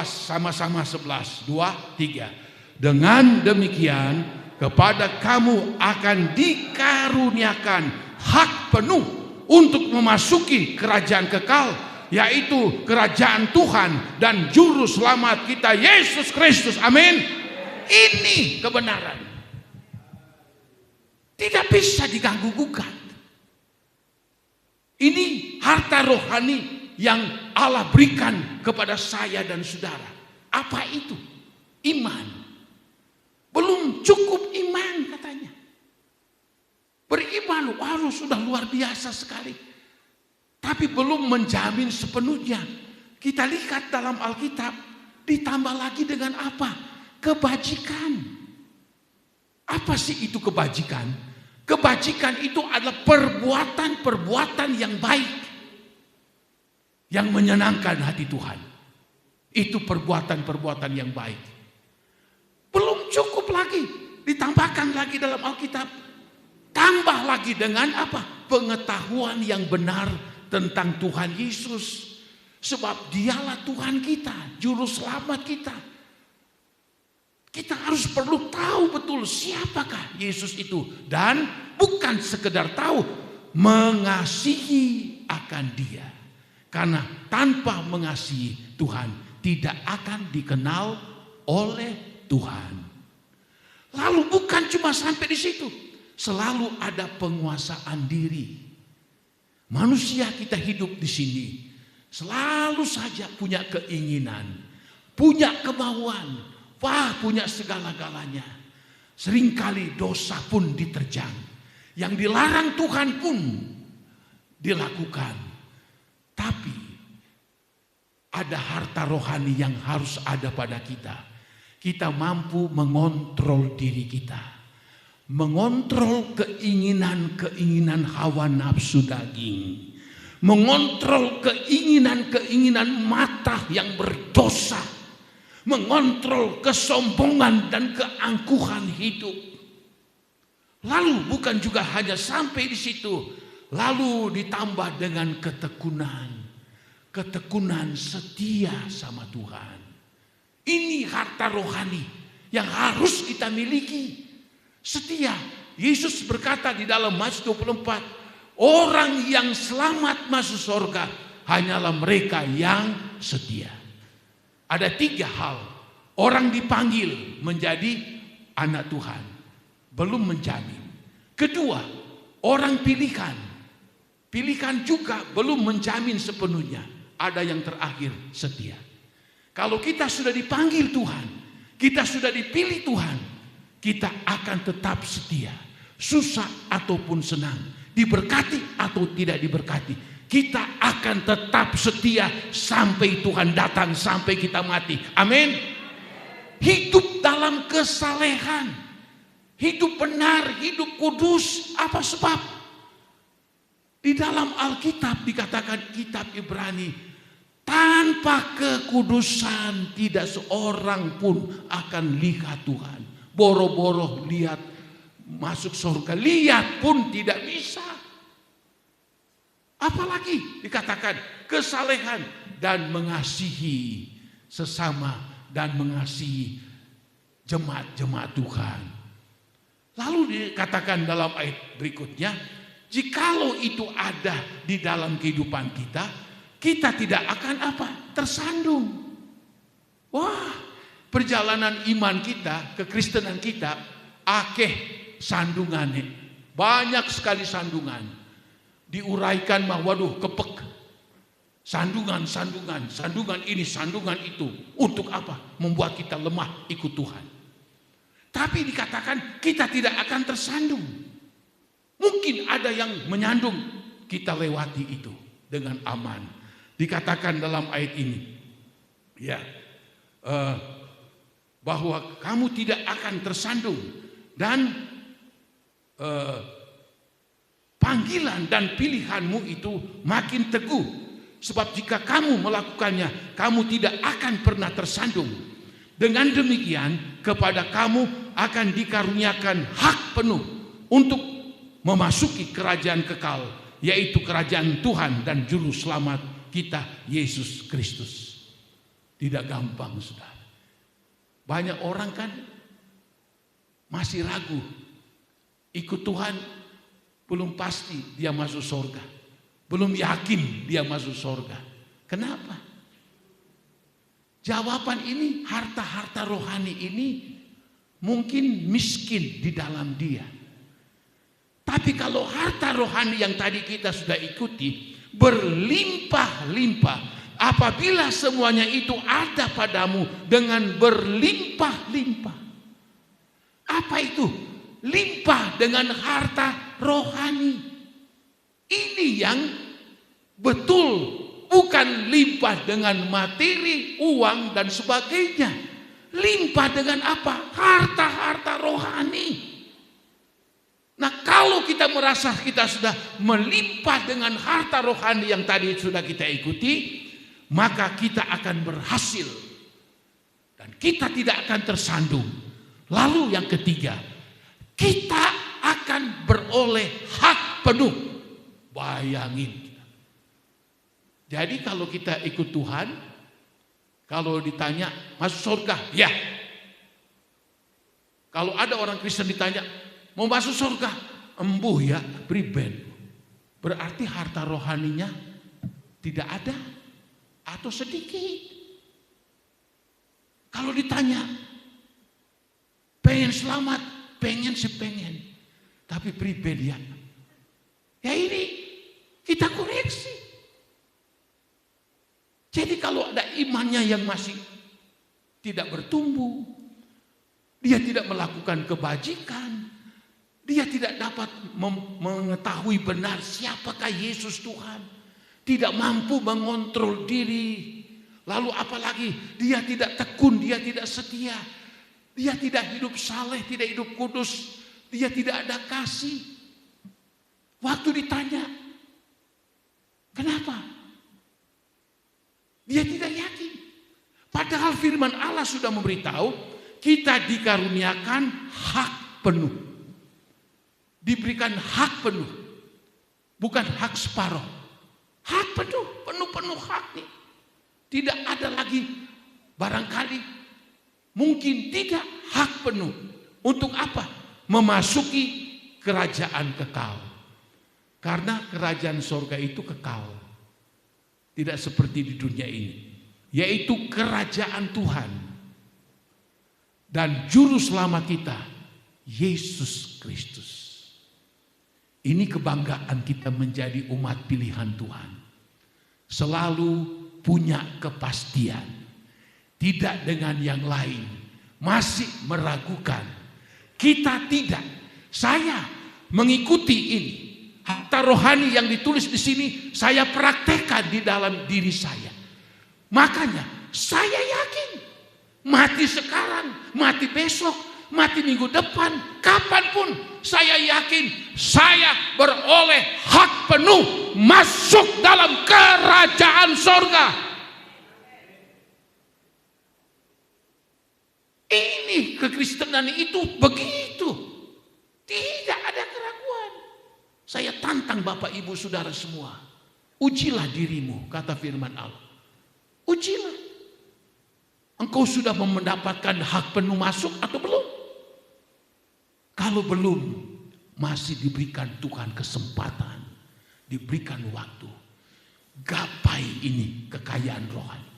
S2: Sama-sama 11. 2, 3. Dengan demikian kepada kamu akan dikaruniakan hak penuh untuk memasuki kerajaan kekal yaitu kerajaan Tuhan dan juru selamat kita Yesus Kristus. Amin. Ini kebenaran. Tidak bisa diganggu gugat. Ini harta rohani yang Allah berikan kepada saya dan saudara. Apa itu? Iman. Belum cukup iman katanya. Beriman, waduh sudah luar biasa sekali. Tapi belum menjamin sepenuhnya. Kita lihat dalam Alkitab, ditambah lagi dengan apa? Kebajikan. Apa sih itu kebajikan? Kebajikan itu adalah perbuatan-perbuatan yang baik, yang menyenangkan hati Tuhan. Itu perbuatan-perbuatan yang baik. Belum cukup lagi, ditambahkan lagi dalam Alkitab. Tambah lagi dengan apa? Pengetahuan yang benar tentang Tuhan Yesus. Sebab dialah Tuhan kita, juru selamat kita. Kita harus perlu tahu betul siapakah Yesus itu. Dan bukan sekedar tahu, mengasihi akan dia. Karena tanpa mengasihi Tuhan tidak akan dikenal oleh Tuhan. Lalu bukan cuma sampai di situ. Selalu ada penguasaan diri. Manusia kita hidup di sini selalu saja punya keinginan, punya kemauan. Wah, punya segala-galanya. Seringkali dosa pun diterjang. Yang dilarang Tuhan pun dilakukan. Tapi ada harta rohani yang harus ada pada kita. Kita mampu mengontrol diri kita. Mengontrol keinginan-keinginan hawa nafsu daging. Mengontrol keinginan-keinginan mata yang berdosa. Mengontrol kesombongan dan keangkuhan hidup. Lalu bukan juga hanya sampai di situ. Lalu ditambah dengan ketekunan. Ketekunan setia sama Tuhan. Ini harta rohani yang harus kita miliki. Setia. Yesus berkata di dalam Matius 24. Orang yang selamat masuk surga hanyalah mereka yang setia. Ada 3 hal. Orang dipanggil menjadi anak Tuhan. Belum menjamin. Kedua, orang pilihan. Pilihan juga belum menjamin sepenuhnya. Ada yang terakhir, setia. Kalau kita sudah dipanggil Tuhan, kita sudah dipilih Tuhan, kita akan tetap setia. Susah ataupun senang, diberkati atau tidak diberkati. Kita akan tetap setia sampai Tuhan datang, sampai kita mati. Amin. Hidup dalam kesalehan, hidup benar, hidup kudus. Apa sebab? Di dalam Alkitab dikatakan, kitab Ibrani, tanpa kekudusan tidak seorang pun akan lihat Tuhan. Boro-boro lihat masuk surga, lihat pun tidak bisa. Apalagi dikatakan kesalehan dan mengasihi sesama dan mengasihi jemaat-jemaat Tuhan. Lalu dikatakan dalam ayat berikutnya, jikalau itu ada di dalam kehidupan kita, kita tidak akan apa? Tersandung. Wah, perjalanan iman kita, kekristenan kita, akeh sandungannya. Banyak sekali sandungan. Diuraikan mah waduh kepek. Sandungan ini, sandungan itu. Untuk apa? Membuat kita lemah ikut Tuhan. Tapi dikatakan kita tidak akan tersandung. Mungkin ada yang menyandung, kita lewati itu dengan aman. Dikatakan dalam ayat ini, ya, bahwa kamu tidak akan tersandung dan panggilan dan pilihanmu itu makin teguh. Sebab jika kamu melakukannya, kamu tidak akan pernah tersandung. Dengan demikian, kepada kamu akan dikaruniakan hak penuh untuk memasuki kerajaan kekal, yaitu kerajaan Tuhan dan Juru Selamat kita, Yesus Kristus. Tidak gampang, saudara. Banyak orang kan masih ragu. Ikut Tuhan, belum pasti dia masuk surga. Belum yakin dia masuk surga. Kenapa? Jawaban ini, harta-harta rohani ini mungkin miskin di dalam dia. Tapi kalau harta rohani yang tadi kita sudah ikuti berlimpah-limpah, apabila semuanya itu ada padamu dengan berlimpah-limpah. Apa itu? Limpah dengan harta rohani. Ini yang betul, bukan limpah dengan materi, uang dan sebagainya. Limpah dengan apa? Harta-harta rohani. Nah, kalau kita merasa kita sudah melimpah dengan harta rohani yang tadi sudah kita ikuti, maka kita akan berhasil dan kita tidak akan tersandung. Lalu yang ketiga, kita akan beroleh hak penuh. Bayangin. Jadi kalau kita ikut Tuhan, kalau ditanya masuk surga, ya. Kalau ada orang Kristen ditanya mau masuk surga, embuh ya, priben. Berarti harta rohaninya tidak ada atau sedikit. Kalau ditanya pengen selamat, pengen sih pengen, tapi priben ya. Ya ini kita koreksi. Jadi kalau ada imannya yang masih tidak bertumbuh, dia tidak melakukan kebajikan, dia tidak dapat mengetahui benar siapakah Yesus Tuhan, tidak mampu mengontrol diri, lalu apalagi dia tidak tekun, dia tidak setia, dia tidak hidup saleh, tidak hidup kudus, dia tidak ada kasih. Waktu ditanya, kenapa? Dia tidak yakin. Padahal firman Allah sudah memberitahu kita dikaruniakan hak penuh. Diberikan hak penuh. Bukan hak separuh. Hak penuh, penuh-penuh hak nih. Tidak ada lagi barangkali mungkin tidak hak penuh. Untuk apa? Memasuki kerajaan kekal. Karena kerajaan surga itu kekal. Tidak seperti di dunia ini, yaitu kerajaan Tuhan dan juru selamat kita Yesus Kristus. Ini kebanggaan kita menjadi umat pilihan Tuhan. Selalu punya kepastian, tidak dengan yang lain, masih meragukan. Kita tidak. Saya mengikuti ini. Harta rohani yang ditulis di sini saya praktekkan di dalam diri saya. Makanya saya yakin mati sekarang, mati besok, mati minggu depan, kapanpun saya yakin saya beroleh hak penuh masuk dalam kerajaan sorga. Ini kekristenan itu begitu, tidak ada keraguan. Saya tantang Bapak Ibu Saudara semua, ujilah dirimu, kata firman Allah. Ujilah. Engkau sudah mendapatkan hak penuh masuk atau belum? Kalau belum, masih diberikan Tuhan kesempatan, diberikan waktu. Gapai ini kekayaan rohani.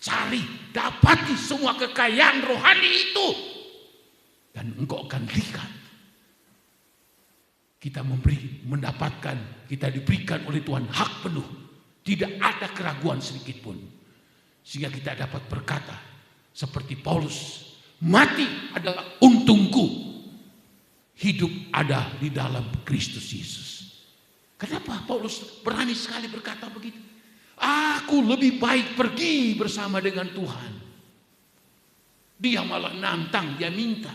S2: Cari, dapati semua kekayaan rohani itu. Dan engkau akan lihat. Kita mendapatkan, kita diberikan oleh Tuhan hak penuh. Tidak ada keraguan sedikit pun. Sehingga kita dapat berkata, seperti Paulus, mati adalah untungku. Hidup ada di dalam Kristus Yesus. Kenapa Paulus berani sekali berkata begitu? Aku lebih baik pergi bersama dengan Tuhan. Dia malah nantang, dia minta.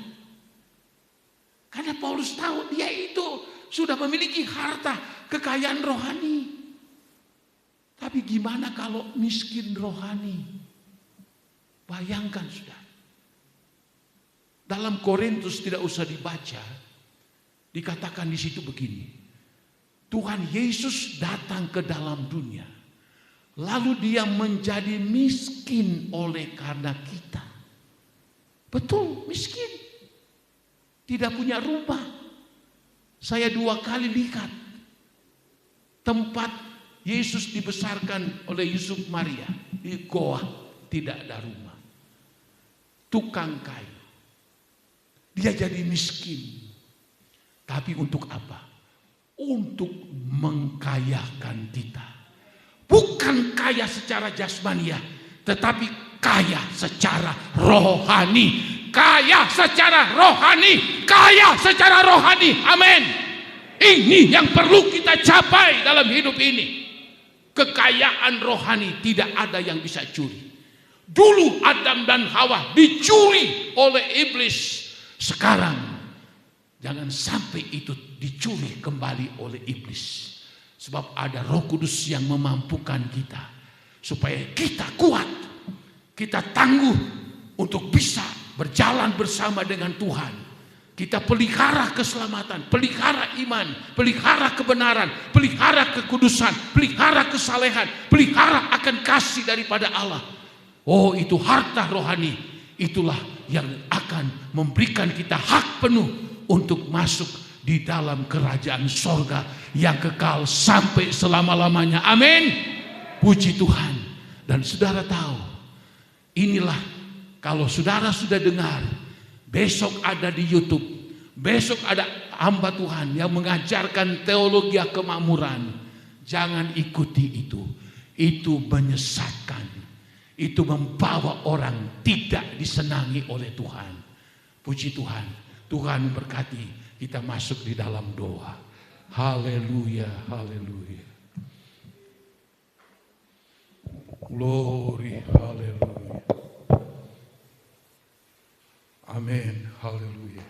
S2: Karena Paulus tahu dia itu sudah memiliki harta kekayaan rohani. Tapi gimana kalau miskin rohani? Bayangkan sudah. Dalam Korintus tidak usah dibaca. Dikatakan di situ begini. Tuhan Yesus datang ke dalam dunia. Lalu dia menjadi miskin oleh karena kita. Betul, miskin. Tidak punya rumah. Saya 2 kali lihat tempat Yesus dibesarkan oleh Yusuf Maria di goa, tidak ada rumah. Tukang kayu. Dia jadi miskin. Tapi untuk apa? Untuk mengkayakan kita. Bukan kaya secara jasmania, tetapi kaya secara rohani. Kaya secara rohani. Kaya secara rohani. Amin. Ini yang perlu kita capai dalam hidup ini. Kekayaan rohani tidak ada yang bisa curi. Dulu Adam dan Hawa dicuri oleh iblis. Sekarang jangan sampai itu dicuri kembali oleh iblis. Sebab ada Roh Kudus yang memampukan kita supaya kita kuat, kita tangguh untuk bisa berjalan bersama dengan Tuhan. Kita pelihara keselamatan, pelihara iman, pelihara kebenaran, pelihara kekudusan, pelihara kesalehan, pelihara akan kasih daripada Allah. Oh, itu harta rohani. Itulah yang akan memberikan kita hak penuh untuk masuk di dalam kerajaan sorga yang kekal sampai selama-lamanya. Amin. Puji Tuhan. Dan saudara tahu, inilah kalau saudara sudah dengar, besok ada di YouTube, besok ada hamba Tuhan yang mengajarkan teologi kemakmuran. Jangan ikuti itu. Itu menyesatkan. Itu membawa orang tidak disenangi oleh Tuhan. Puji Tuhan. Tuhan memberkati. Kita masuk di dalam doa. Haleluya, haleluya. Glory, haleluya. Amin, haleluya.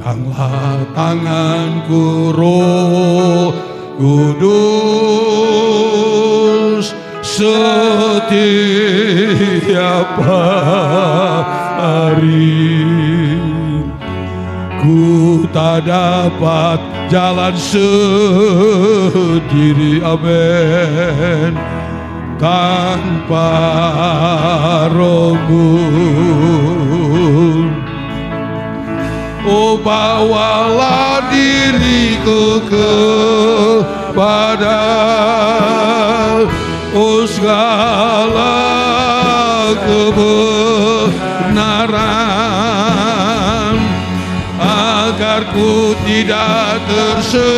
S2: Peganglah tanganku Roh Kudus setiap hari. Ku tak dapat jalan sendiri, amin, tanpa Roh-Mu. Oh, bawalah diriku kepada segala kebenaran, agar ku tidak tersesat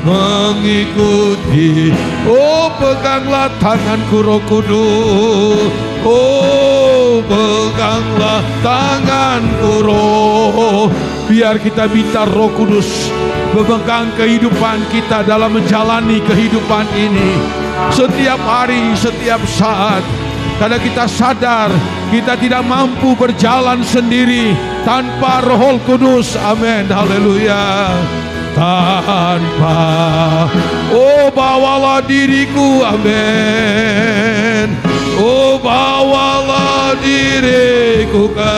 S2: mengikuti. Oh, peganglah tanganku Roh Kudus. Oh, peganglah tanganku Roh. Biar kita minta Roh Kudus memegang kehidupan kita dalam menjalani kehidupan ini. Setiap hari, setiap saat. Karena kita sadar kita tidak mampu berjalan sendiri tanpa Roh Kudus. Amin, haleluya. Tanpa, oh, bawalah diriku, amin. Oh, bawalah diriku ke,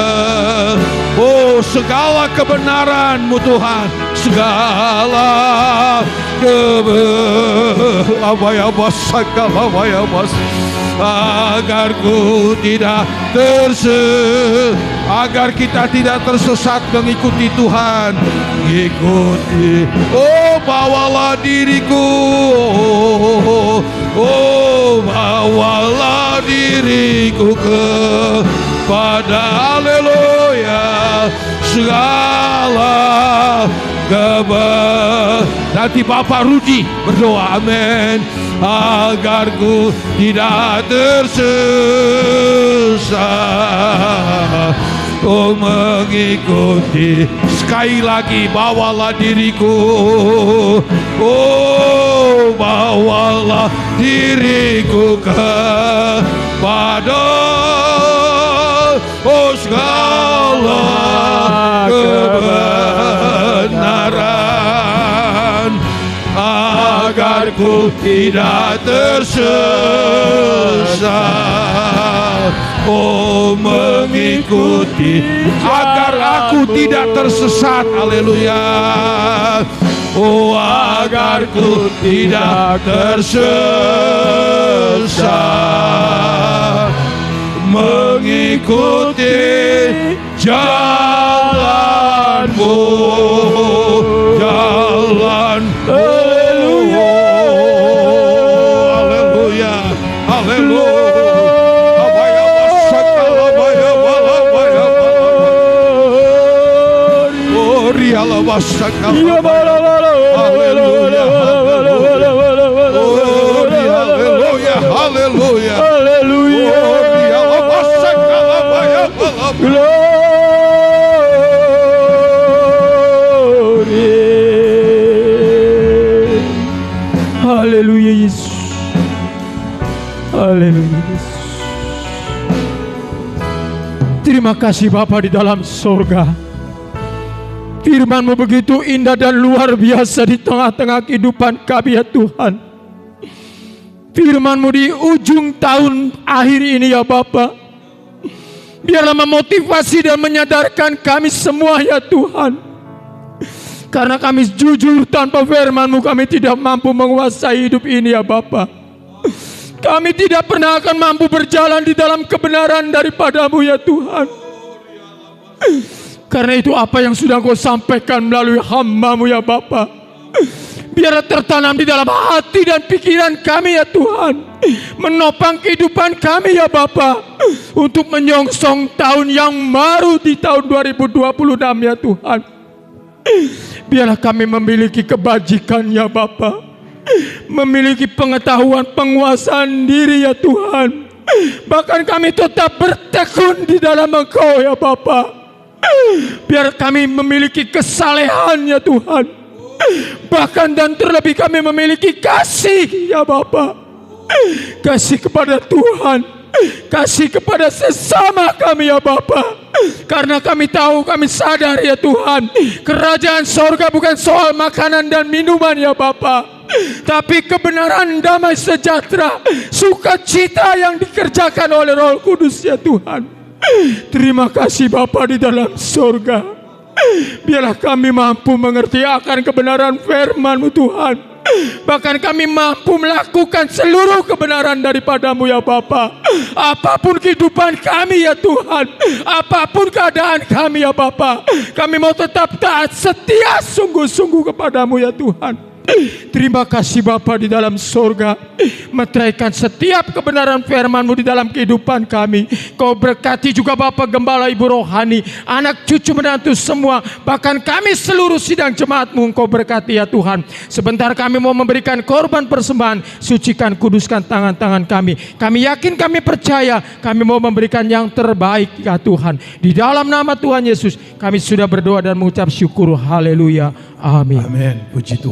S2: oh, segala kebenaran-Mu Tuhan, segala agar ku tidak agar kita tidak tersesat mengikuti Tuhan, mengikuti. Oh, bawalah diriku, oh, bawalah diriku kepada, haleluya, segala nanti Bapak Rudi berdoa, amin, agar ku tidak tersesat, oh, mengikuti. Sekali lagi, bawalah diriku, oh, bawalah diriku kepada, oh, segala aku tidak tersesat. Oh, mengikuti agar aku tidak tersesat. Haleluya. Oh, agar ku tidak tersesat, mengikuti jalanmu, jalanmu. Haleluya, haleluya. Haleluya, haleluya, haleluya.
S3: Haleluya Yesus. Haleluya Yesus. Terima kasih Bapa di dalam sorga. Firman-Mu begitu indah dan luar biasa di tengah-tengah kehidupan kami ya Tuhan. Firman-Mu di ujung tahun akhir ini ya Bapa, biarlah memotivasi dan menyadarkan kami semua ya Tuhan. Karena kami jujur, tanpa firman-Mu kami tidak mampu menguasai hidup ini ya Bapa. Kami tidak pernah akan mampu berjalan di dalam kebenaran daripada-Mu ya Tuhan. Karena itu apa yang sudah Kau sampaikan melalui hamba-Mu ya Bapa, biarlah tertanam di dalam hati dan pikiran kami ya Tuhan. Menopang kehidupan kami ya Bapa, untuk menyongsong tahun yang baru di tahun 2026 ya Tuhan. Biarlah kami memiliki kebajikan ya Bapa, memiliki pengetahuan penguasaan diri ya Tuhan. Bahkan kami tetap bertekun di dalam Engkau ya Bapa. Biar kami memiliki kesalehan ya Tuhan. Bahkan dan terlebih kami memiliki kasih ya Bapa. Kasih kepada Tuhan, kasih kepada sesama kami ya Bapa. Karena kami tahu, kami sadar ya Tuhan, kerajaan sorga bukan soal makanan dan minuman ya Bapa, tapi kebenaran, damai sejahtera, sukacita yang dikerjakan oleh Roh Kudus ya Tuhan. Terima kasih Bapa di dalam sorga. Biarlah kami mampu mengerti akan kebenaran firman-Mu Tuhan. Bahkan kami mampu melakukan seluruh kebenaran daripada-Mu ya Bapa. Apapun kehidupan kami ya Tuhan, apapun keadaan kami ya Bapa, kami mau tetap taat setia sungguh-sungguh kepada-Mu ya Tuhan. Terima kasih Bapa di dalam sorga. Meteraikan setiap kebenaran firman-Mu di dalam kehidupan kami. Kau berkati juga Bapa Gembala, Ibu Rohani, anak cucu menantu semua, bahkan kami seluruh sidang jemaat-Mu Engkau berkati ya Tuhan. Sebentar kami mau memberikan korban persembahan. Sucikan, kuduskan tangan-tangan kami. Kami yakin, kami percaya, kami mau memberikan yang terbaik ya Tuhan. Di dalam nama Tuhan Yesus kami sudah berdoa dan mengucap syukur. Haleluya. Amin.
S2: Amin. Puji Tuhan.